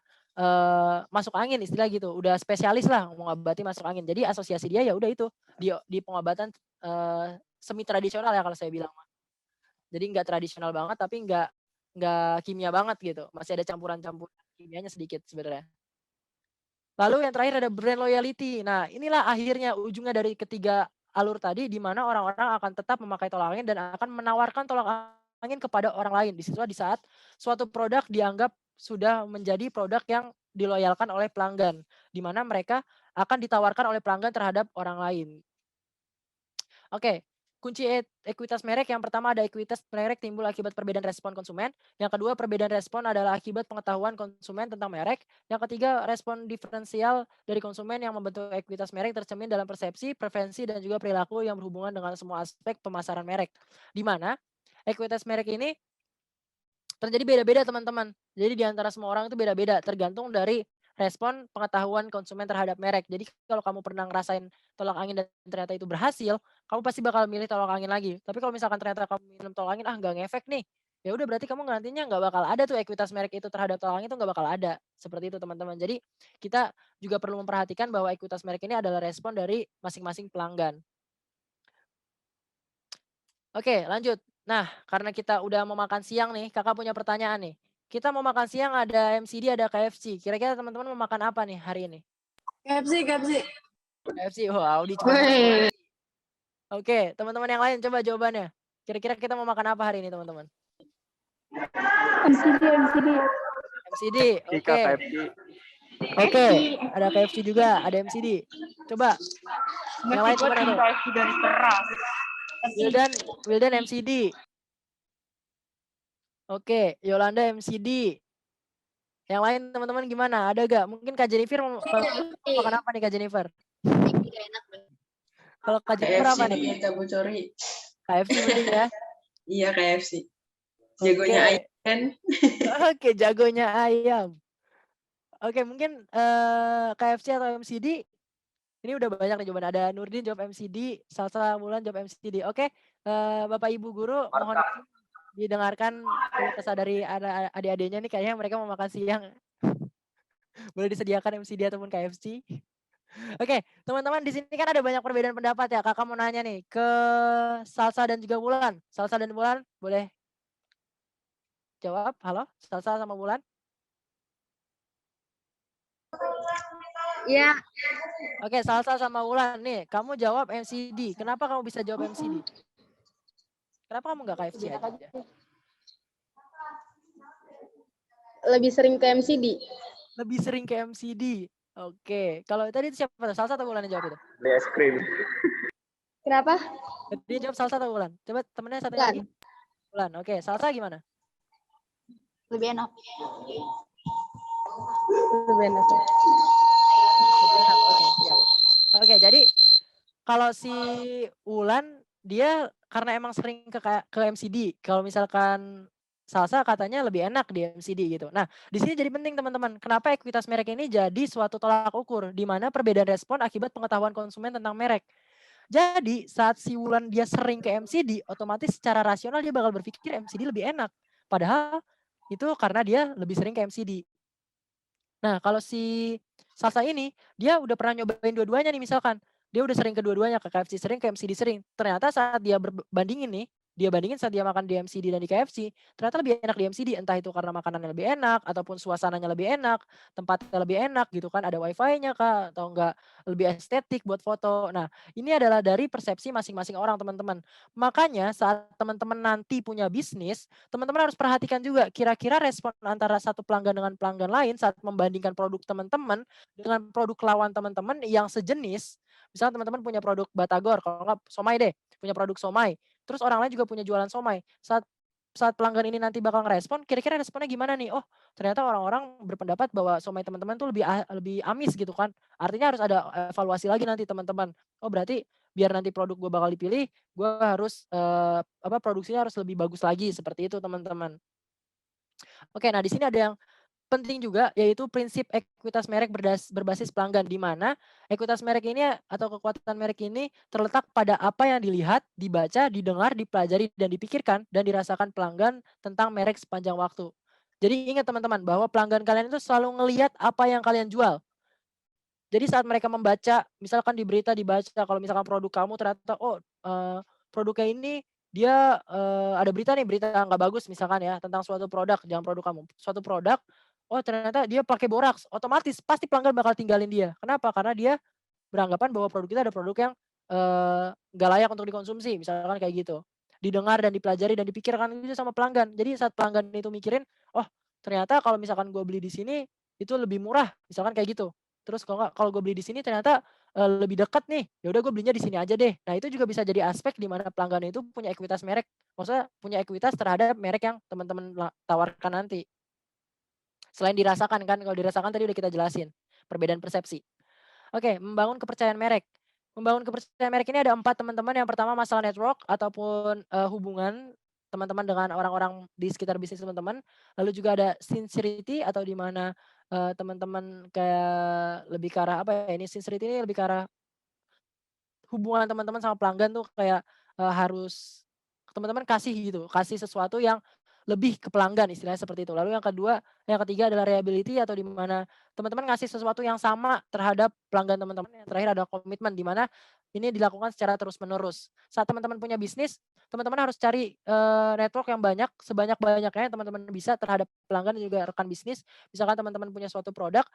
masuk angin istilah gitu, udah spesialis lah mengobati masuk angin. Jadi asosiasi dia ya udah itu di pengobatan semi tradisional ya kalau saya bilang. Jadi nggak tradisional banget, tapi nggak kimia banget gitu, masih ada campuran-campuran kimianya sedikit sebenarnya. Lalu yang terakhir ada brand loyalty. Nah, inilah akhirnya ujungnya dari ketiga alur tadi, di mana orang-orang akan tetap memakai tolak angin dan akan menawarkan tolak angin kepada orang lain. Di saat suatu produk dianggap sudah menjadi produk yang diloyalkan oleh pelanggan, di mana mereka akan ditawarkan oleh pelanggan terhadap orang lain. Oke, kunci ekuitas merek yang pertama ada ekuitas merek timbul akibat perbedaan respon konsumen. Yang kedua, perbedaan respon adalah akibat pengetahuan konsumen tentang merek. Yang ketiga, respon diferensial dari konsumen yang membentuk ekuitas merek tercermin dalam persepsi, preferensi, dan juga perilaku yang berhubungan dengan semua aspek pemasaran merek. Di mana ekuitas merek ini terjadi beda-beda teman-teman. Jadi di antara semua orang itu beda-beda, tergantung dari respon pengetahuan konsumen terhadap merek. Jadi kalau kamu pernah ngerasain tolak angin dan ternyata itu berhasil, kamu pasti bakal milih tolak angin lagi. Tapi kalau misalkan ternyata kamu minum tolak angin, nggak ngefek nih, ya udah berarti kamu nantinya nggak bakal ada tuh ekuitas merek itu terhadap tolak angin itu nggak bakal ada. Seperti itu teman-teman. Jadi kita juga perlu memperhatikan bahwa ekuitas merek ini adalah respon dari masing-masing pelanggan. Oke, lanjut. Nah, karena kita udah mau makan siang nih, kakak punya pertanyaan nih. Kita mau makan siang ada MCD, ada KFC. Kira-kira teman-teman mau makan apa nih hari ini? KFC. KFC, wow, Audi cuma. Oke, teman-teman yang lain coba jawabannya. Kira-kira kita mau makan apa hari ini, teman-teman? MCD, oke. Oke, ada KFC juga, ada MCD. Coba. Yang lain coba tuh. KFC dari keras. Wildan MCD. Oke, Yolanda MCD. Yang lain teman-teman gimana? Ada gak? Mungkin Kak Jennifer mau makan apa nih Kak Jennifer? Kalau Kak Jennifer apa nih? Kita bocori. KFC mending ya? Iya KFC. Jagonya ayam kan? Oke, jagonya ayam. Oke, mungkin KFC atau MCD. Ini udah banyak nih jawaban. Ada Nurdin jawab MCD, Salsa Mulan jawab MCD. Oke, Bapak Ibu Guru mohon didengarkan kesah dari adik-adiknya nih, kayaknya mereka mau makan siang. Boleh disediakan MCD ataupun KFC. Oke, teman-teman di sini kan ada banyak perbedaan pendapat ya. Kakak mau nanya nih ke Salsa dan juga Mulan. Salsa dan Mulan boleh jawab. Halo, Salsa sama Mulan. Iya. Oke, Salsa sama Wulan nih, kamu jawab MCD. Kenapa kamu bisa jawab MCD? Kenapa kamu nggak KFC aja? Lebih sering ke MCD. Lebih sering ke MCD. Oke, kalau tadi itu siapa? Salsa atau Wulan yang jawab itu? Beli es krim. Kenapa? Dia jawab Salsa atau Wulan? Coba temennya satu lagi. Wulan. Oke, Salsa gimana? Lebih enak. Lebih enak. Oke, siap. Oke, jadi kalau si Wulan dia karena emang sering ke MCD. Kalau misalkan Salsa katanya lebih enak di MCD gitu. Nah, di sini jadi penting teman-teman. Kenapa ekuitas merek ini jadi suatu tolak ukur di mana perbedaan respon akibat pengetahuan konsumen tentang merek. Jadi saat si Wulan dia sering ke MCD, otomatis secara rasional dia bakal berpikir MCD lebih enak. Padahal itu karena dia lebih sering ke MCD. Nah, kalau si Salsa ini, dia udah pernah nyobain dua-duanya nih misalkan. Dia udah sering kedua-duanya, ke KFC sering, ke MCD sering. Ternyata saat dia bandingin nih, dia bandingin saat dia makan di MCD dan di KFC, ternyata lebih enak di MCD. Entah itu karena makanannya lebih enak, ataupun suasananya lebih enak, tempatnya lebih enak gitu kan, ada wifi-nya kah, atau enggak lebih estetik buat foto. Nah, ini adalah dari persepsi masing-masing orang teman-teman. Makanya saat teman-teman nanti punya bisnis, teman-teman harus perhatikan juga kira-kira respon antara satu pelanggan dengan pelanggan lain saat membandingkan produk teman-teman dengan produk lawan teman-teman yang sejenis. Misalnya teman-teman punya produk Batagor, kalau enggak somai deh, punya produk somai. Terus orang lain juga punya jualan somai. Saat saat pelanggan ini nanti bakal ngerespon, kira-kira responnya gimana nih? Oh, ternyata orang-orang berpendapat bahwa somai teman-teman tuh lebih amis gitu kan. Artinya harus ada evaluasi lagi nanti teman-teman. Oh, berarti biar nanti produk gue bakal dipilih, gue harus produksinya harus lebih bagus lagi seperti itu teman-teman. Oke, nah di sini ada yang penting juga yaitu prinsip ekuitas merek berbasis pelanggan, di mana ekuitas merek ini atau kekuatan merek ini terletak pada apa yang dilihat, dibaca, didengar, dipelajari, dan dipikirkan dan dirasakan pelanggan tentang merek sepanjang waktu. Jadi ingat teman-teman bahwa pelanggan kalian itu selalu ngelihat apa yang kalian jual. Jadi saat mereka membaca, misalkan di berita dibaca kalau misalkan produk kamu ternyata produknya ini dia ada berita nih, berita nggak bagus misalkan ya tentang suatu produk, jangan produk kamu, suatu produk, oh ternyata dia pakai boraks, otomatis pasti pelanggan bakal tinggalin dia. Kenapa? Karena dia beranggapan bahwa produk kita ada produk yang nggak layak untuk dikonsumsi, misalkan kayak gitu. Didengar dan dipelajari dan dipikirkan itu sama pelanggan. Jadi saat pelanggan itu mikirin, oh ternyata kalau misalkan gue beli di sini itu lebih murah, misalkan kayak gitu. Terus kalau gue beli di sini ternyata lebih dekat nih, ya udah gue belinya di sini aja deh. Nah itu juga bisa jadi aspek di mana pelanggan itu punya ekuitas merek, maksudnya punya ekuitas terhadap merek yang teman-teman tawarkan nanti. Selain dirasakan kan, kalau dirasakan tadi udah kita jelasin, perbedaan persepsi. Oke, membangun kepercayaan merek. Membangun kepercayaan merek ini ada 4 teman-teman. Yang pertama masalah network ataupun hubungan teman-teman dengan orang-orang di sekitar bisnis teman-teman. Lalu juga ada sincerity atau di mana teman-teman kayak lebih ke arah apa ya, ini sincerity ini lebih ke arah hubungan teman-teman sama pelanggan tuh kayak harus teman-teman kasih gitu, kasih sesuatu yang lebih ke pelanggan istilahnya seperti itu. Lalu yang ketiga adalah reliability atau di mana teman-teman ngasih sesuatu yang sama terhadap pelanggan teman-teman. Yang terakhir adalah komitmen di mana ini dilakukan secara terus-menerus. Saat teman-teman punya bisnis, teman-teman harus cari network yang banyak, sebanyak-banyaknya teman-teman bisa terhadap pelanggan dan juga rekan bisnis. Misalkan teman-teman punya suatu produk,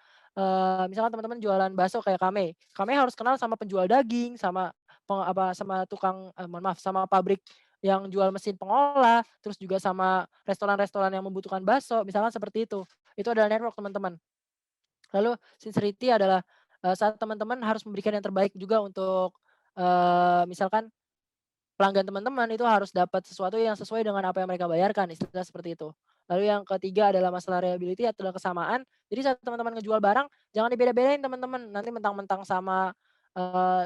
misalkan teman-teman jualan bakso kayak Kame. Kame harus kenal sama penjual daging, sama sama tukang sama pabrik yang jual mesin pengolah, terus juga sama restoran-restoran yang membutuhkan bakso, misalkan seperti itu. Itu adalah network teman-teman. Lalu sincerity adalah saat teman-teman harus memberikan yang terbaik juga untuk misalkan pelanggan teman-teman itu harus dapat sesuatu yang sesuai dengan apa yang mereka bayarkan, istilah seperti itu. Lalu yang ketiga adalah masalah reliability atau kesamaan. Jadi saat teman-teman ngejual barang, jangan dibeda-bedain teman-teman. Nanti mentang-mentang sama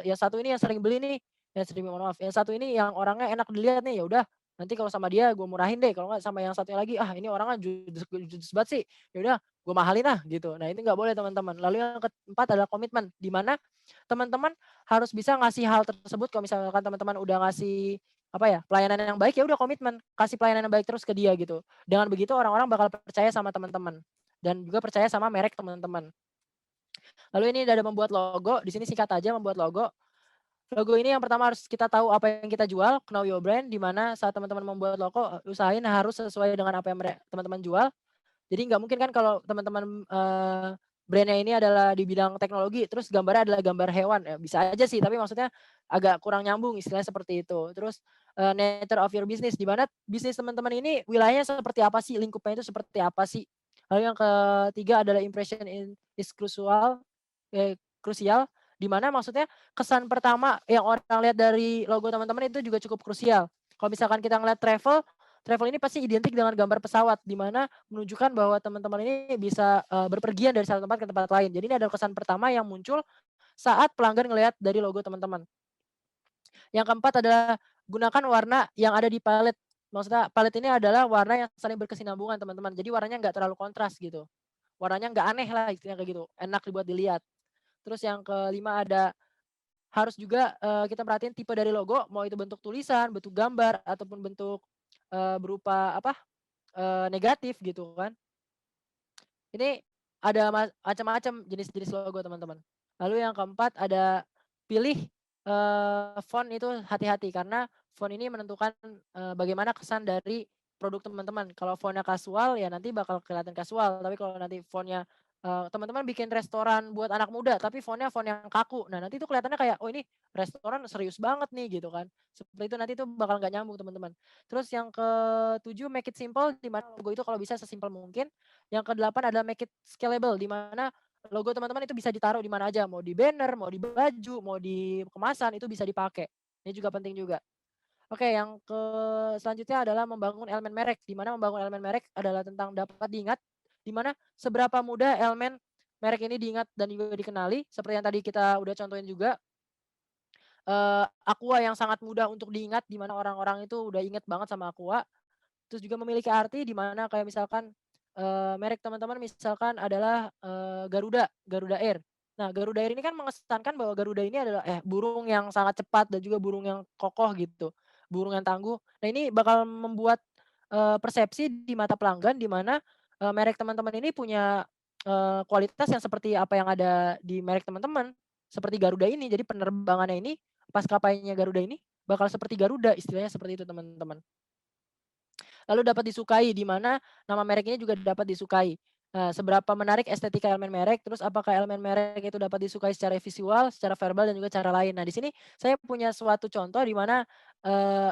yang satu ini yang sering beli nih, yang sering mohon maaf, yang satu ini yang orangnya enak dilihat nih, ya udah nanti kalau sama dia gue murahin deh, kalau nggak sama yang satunya lagi, ah ini orangnya judes banget sih, ya udah gue mahalin lah gitu. Nah ini nggak boleh teman-teman. Lalu yang keempat adalah komitmen, di mana teman-teman harus bisa ngasih hal tersebut. Kalau misalkan teman-teman udah ngasih apa ya pelayanan yang baik, ya udah komitmen kasih pelayanan yang baik terus ke dia gitu. Dengan begitu orang-orang bakal percaya sama teman-teman dan juga percaya sama merek teman-teman. Lalu ini ada membuat logo. Di sini singkat aja membuat logo. Logo ini yang pertama harus kita tahu apa yang kita jual, know your brand, di mana saat teman-teman membuat logo, usahain harus sesuai dengan apa yang teman-teman jual. Jadi nggak mungkin kan kalau teman-teman brandnya ini adalah di bidang teknologi, terus gambarnya adalah gambar hewan, ya bisa aja sih, tapi maksudnya agak kurang nyambung istilahnya seperti itu. Terus nature of your business, di mana bisnis teman-teman ini wilayahnya seperti apa sih, lingkupnya itu seperti apa sih. Lalu yang ketiga adalah impression is krusial, di mana maksudnya kesan pertama yang orang lihat dari logo teman-teman itu juga cukup krusial. Kalau misalkan kita ngeliat travel ini pasti identik dengan gambar pesawat, di mana menunjukkan bahwa teman-teman ini bisa berpergian dari satu tempat ke tempat lain. Jadi ini adalah kesan pertama yang muncul saat pelanggan ngelihat dari logo teman-teman. Yang keempat adalah gunakan warna yang ada di palette. Maksudnya palette ini adalah warna yang saling berkesinambungan teman-teman. Jadi warnanya nggak terlalu kontras gitu. Warnanya nggak aneh lah istilahnya kayak gitu. Enak dibuat dilihat. Terus yang kelima ada harus juga kita perhatiin tipe dari logo, mau itu bentuk tulisan, bentuk gambar, ataupun bentuk berupa negatif gitu kan. Ini ada macam-macam jenis-jenis logo teman-teman. Lalu yang keempat ada pilih font itu hati-hati karena font ini menentukan bagaimana kesan dari produk teman-teman. Kalau fontnya kasual ya nanti bakal kelihatan kasual, tapi kalau nanti fontnya teman-teman bikin restoran buat anak muda tapi fontnya font yang kaku, nah nanti itu kelihatannya kayak oh ini restoran serius banget nih gitu kan. Seperti itu nanti itu bakal nggak nyambung teman-teman. Terus yang ke-7 make it simple, di mana logo itu kalau bisa sesimpel mungkin. Yang ke-8 adalah make it scalable, di mana logo teman-teman itu bisa ditaruh di mana aja, mau di banner, mau di baju, mau di kemasan, itu bisa dipakai. Ini juga penting juga. Oke, yang selanjutnya adalah membangun elemen merek, di mana membangun elemen merek adalah tentang dapat diingat, di mana seberapa mudah elemen merek ini diingat dan juga dikenali, seperti yang tadi kita udah contohin juga. Aqua yang sangat mudah untuk diingat, di mana orang-orang itu udah inget banget sama Aqua. Terus juga memiliki arti di mana kayak misalkan merek teman-teman misalkan adalah Garuda Air. Nah, Garuda Air ini kan mengesankan bahwa Garuda ini adalah burung yang sangat cepat dan juga burung yang kokoh gitu, burung yang tangguh. Nah, ini bakal membuat persepsi di mata pelanggan di mana merek teman-teman ini punya kualitas yang seperti apa yang ada di merek teman-teman, seperti Garuda ini. Jadi penerbangannya ini, maskapainya Garuda ini bakal seperti Garuda, istilahnya seperti itu teman-teman. Lalu dapat disukai, di mana nama merek ini juga dapat disukai. Nah, seberapa menarik estetika elemen merek, terus apakah elemen merek itu dapat disukai secara visual, secara verbal, dan juga cara lain. Nah, di sini saya punya suatu contoh di mana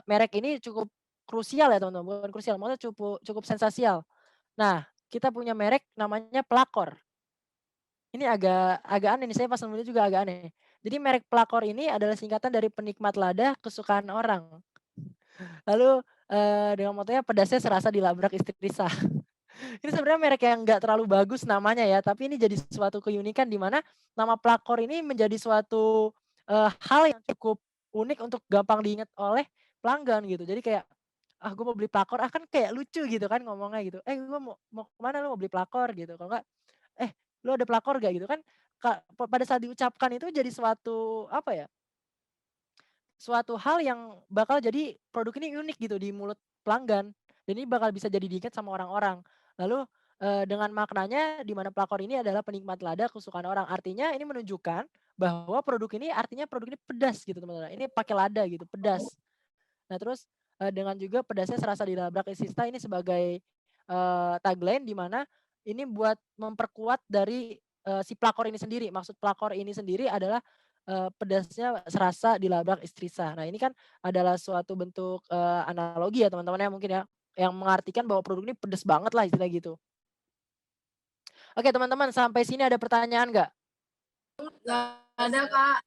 merek ini cukup krusial ya teman-teman, bukan krusial, maksudnya cukup sensasial. Nah, kita punya merek namanya Pelakor. Ini agak aneh nih, saya pas nemuin juga agak aneh. Jadi merek Pelakor ini adalah singkatan dari penikmat lada kesukaan orang. Lalu dengan motonya pedasnya serasa dilabrak istri sah. Ini sebenarnya merek yang nggak terlalu bagus namanya ya, tapi ini jadi suatu keunikan di mana nama Pelakor ini menjadi suatu hal yang cukup unik untuk gampang diingat oleh pelanggan gitu. Jadi kayak, gue mau beli Pelakor, kan kayak lucu gitu kan ngomongnya gitu. Gue mau kemana, lu mau beli Pelakor gitu. Kalau enggak, lu ada Pelakor gak gitu kan. Pada saat diucapkan itu jadi suatu apa ya, suatu hal yang bakal jadi produk ini unik gitu di mulut pelanggan, dan ini bakal bisa jadi diingat sama orang-orang. Lalu dengan maknanya di mana Pelakor ini adalah penikmat lada kesukaan orang, artinya ini menunjukkan bahwa produk ini artinya produk ini pedas gitu teman-teman. Ini pakai lada gitu, pedas. Nah terus dengan juga pedasnya serasa dilabrak isista, ini sebagai tagline di mana ini buat memperkuat dari si Pelakor ini sendiri. Maksud Pelakor ini sendiri adalah pedasnya serasa dilabrak istri sah. Nah, ini kan adalah suatu bentuk analogi ya teman-teman ya mungkin ya, yang mengartikan bahwa produk ini pedas banget lah istilah gitu. Oke teman-teman, sampai sini ada pertanyaan nggak? Nggak ada, Kak.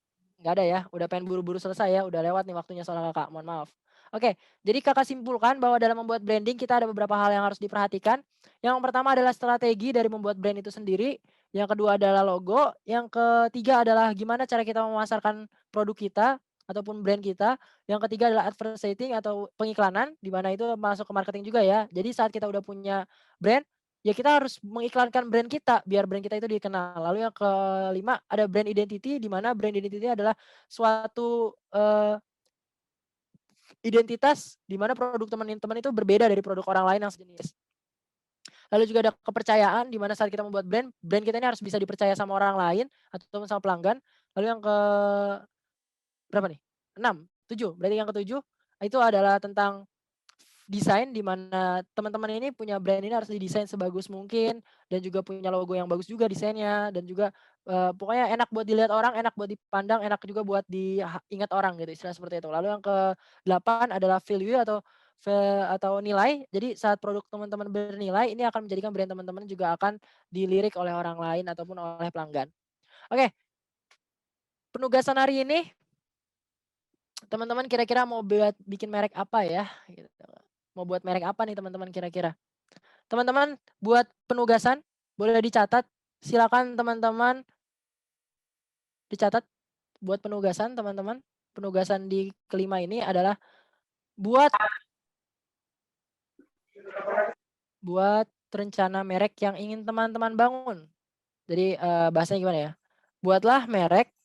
Nggak ada ya, udah pengen buru-buru selesai ya, udah lewat nih waktunya soalnya Kakak, mohon maaf. Oke, jadi Kakak simpulkan bahwa dalam membuat branding kita ada beberapa hal yang harus diperhatikan. Yang pertama adalah strategi dari membuat brand itu sendiri. Yang kedua adalah logo. Yang ketiga adalah gimana cara kita memasarkan produk kita ataupun brand kita. Yang ketiga adalah advertising atau pengiklanan, di mana itu masuk ke marketing juga ya. Jadi saat kita udah punya brand, ya kita harus mengiklankan brand kita biar brand kita itu dikenal. Lalu yang kelima ada brand identity, di mana brand identity adalah suatu identitas di mana produk teman-teman itu berbeda dari produk orang lain yang sejenis. Lalu juga ada kepercayaan di mana saat kita membuat brand kita ini harus bisa dipercaya sama orang lain atau sama pelanggan. Lalu yang ke berapa nih? 6, 7. Berarti yang ke-7 itu adalah tentang desain, di mana teman-teman ini punya brand ini harus didesain sebagus mungkin dan juga punya logo yang bagus juga desainnya, dan juga pokoknya enak buat dilihat orang, enak buat dipandang, enak juga buat diingat orang gitu, istilah seperti itu. Lalu yang ke-8 adalah value atau nilai. Jadi saat produk teman-teman bernilai, ini akan menjadikan brand teman-teman juga akan dilirik oleh orang lain ataupun oleh pelanggan. Oke. Penugasan hari ini teman-teman kira-kira mau bikin merek apa ya? Gitu. Mau buat merek apa nih teman-teman kira-kira? Teman-teman buat penugasan, boleh dicatat. Silakan teman-teman dicatat buat penugasan teman-teman. Penugasan di kelima ini adalah buat rencana merek yang ingin teman-teman bangun. Jadi bahasanya gimana ya? Buatlah merek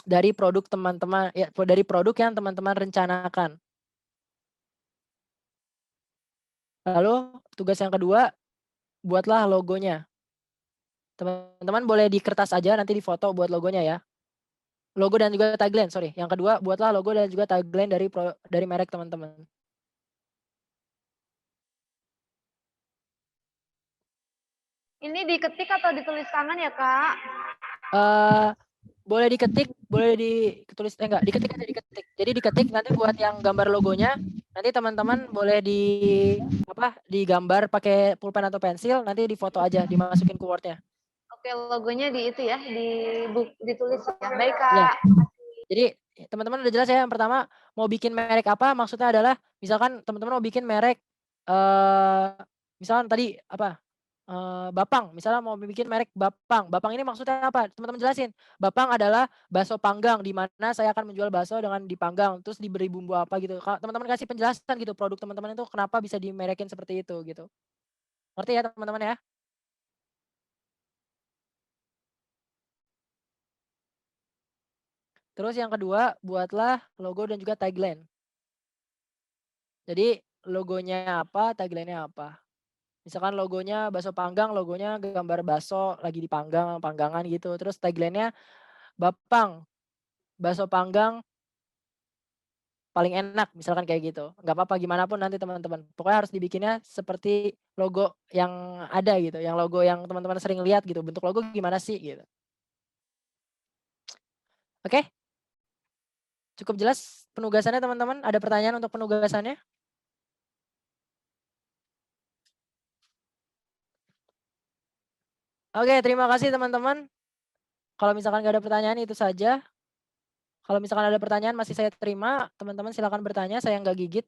dari produk teman-teman, ya dari produk yang teman-teman rencanakan. Lalu tugas yang kedua, buatlah logonya. Teman-teman boleh di kertas aja, nanti di foto buat logonya ya. Logo dan juga tagline, sorry. Yang kedua, buatlah logo dan juga tagline dari merek teman-teman. Ini diketik atau ditulis tangan ya, Kak? Boleh diketik, boleh ditulis, enggak, diketik aja, diketik. Jadi diketik, nanti buat yang gambar logonya, nanti teman-teman boleh digambar pakai pulpen atau pensil, nanti difoto aja, dimasukin ke Word-nya. Oke, logonya di itu ya, ditulis ya. Baik, Kak. Ya. Jadi teman-teman udah jelas ya. Yang pertama mau bikin merek apa? Maksudnya adalah misalkan teman-teman mau bikin merek misalkan tadi apa? Bapang, misalnya mau bikin merek Bapang. Bapang ini maksudnya apa? Teman-teman jelasin. Bapang adalah bakso panggang di mana saya akan menjual bakso dengan dipanggang terus diberi bumbu apa gitu. Teman-teman kasih penjelasan gitu produk teman-teman itu kenapa bisa dimerekin seperti itu gitu. Ngerti ya teman-teman ya? Terus yang kedua, buatlah logo dan juga tagline. Jadi logonya apa, tagline-nya apa. Misalkan logonya bakso panggang, logonya gambar bakso lagi dipanggang, panggangan gitu. Terus tagline-nya Bapang, bakso panggang paling enak, misalkan kayak gitu. Nggak apa-apa gimana pun nanti teman-teman. Pokoknya harus dibikinnya seperti logo yang ada gitu, yang logo yang teman-teman sering lihat gitu. Bentuk logo gimana sih gitu. Oke? Cukup jelas penugasannya teman-teman? Ada pertanyaan untuk penugasannya? Oke, terima kasih teman-teman. Kalau misalkan nggak ada pertanyaan itu saja. Kalau misalkan ada pertanyaan masih saya terima, teman-teman silakan bertanya, saya nggak gigit.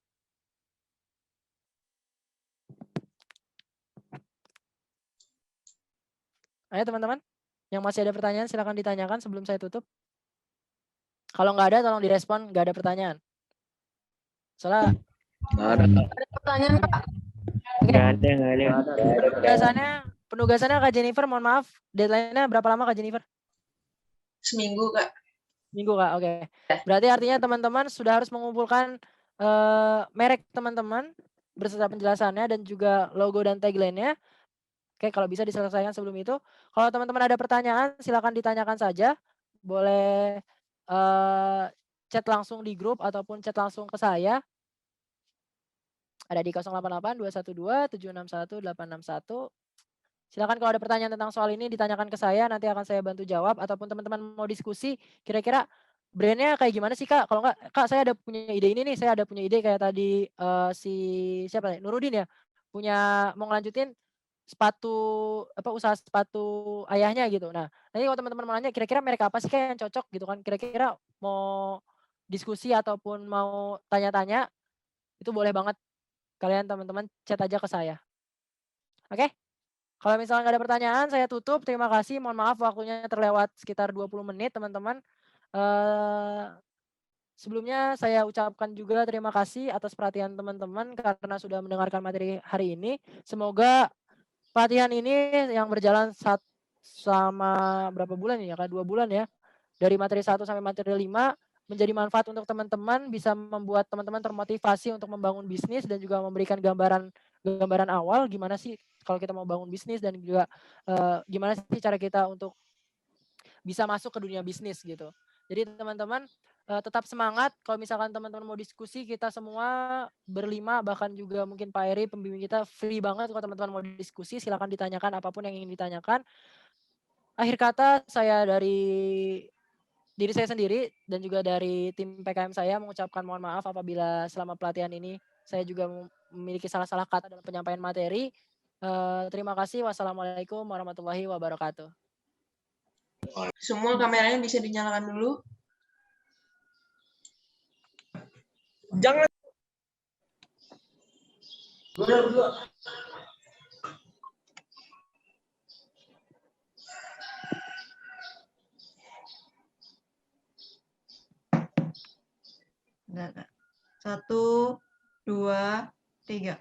Ayo teman-teman, yang masih ada pertanyaan silakan ditanyakan sebelum saya tutup. Kalau nggak ada tolong direspon, nggak ada pertanyaan. Soalnya Nggak ada. Ada pertanyaan Kak? Nggak ada. Penugasannya Kak Jennifer, mohon maaf, deadline-nya berapa lama Kak Jennifer? Seminggu, Kak. Minggu Kak, oke. Berarti artinya teman-teman sudah harus mengumpulkan merek teman-teman beserta penjelasannya dan juga logo dan tagline-nya. Oke, kalau bisa diselesaikan sebelum itu. Kalau teman-teman ada pertanyaan, silakan ditanyakan saja. Boleh chat langsung di grup ataupun chat langsung ke saya. Ada di 088 212 761 861. Silakan kalau ada pertanyaan tentang soal ini ditanyakan ke saya, nanti akan saya bantu jawab. Ataupun teman-teman mau diskusi, kira-kira brandnya kayak gimana sih Kak? Kalau enggak, Kak saya ada punya ide ini nih, saya ada punya ide kayak tadi si siapa ya? Nurudin ya, punya mau ngelanjutin sepatu apa usaha sepatu ayahnya gitu. Nah, nanti kalau teman-teman mau nanya kira-kira merek apa sih Kak yang cocok gitu kan? Kira-kira mau diskusi ataupun mau tanya-tanya, itu boleh banget kalian teman-teman chat aja ke saya. Oke? Kalau misalnya nggak ada pertanyaan, saya tutup. Terima kasih. Mohon maaf waktunya terlewat sekitar 20 menit, teman-teman. Sebelumnya saya ucapkan juga terima kasih atas perhatian teman-teman karena sudah mendengarkan materi hari ini. Semoga pelatihan ini yang berjalan selama berapa bulan ya, Kak? 2 bulan ya. Dari materi 1 sampai materi 5 menjadi manfaat untuk teman-teman, bisa membuat teman-teman termotivasi untuk membangun bisnis dan juga memberikan gambaran awal gimana sih kalau kita mau bangun bisnis dan juga gimana sih cara kita untuk bisa masuk ke dunia bisnis gitu. Jadi teman-teman tetap semangat. Kalau misalkan teman-teman mau diskusi, kita semua berlima bahkan juga mungkin Pak Eri pembimbing kita free banget. Kalau teman-teman mau diskusi silakan ditanyakan apapun yang ingin ditanyakan. Akhir kata saya dari diri saya sendiri dan juga dari tim PKM saya mengucapkan mohon maaf apabila selama pelatihan ini saya juga memiliki salah-salah kata dalam penyampaian materi. Terima kasih. Wassalamualaikum warahmatullahi wabarakatuh. Semua kameranya bisa dinyalakan dulu. Jangan. Nah, 1, 2, 3.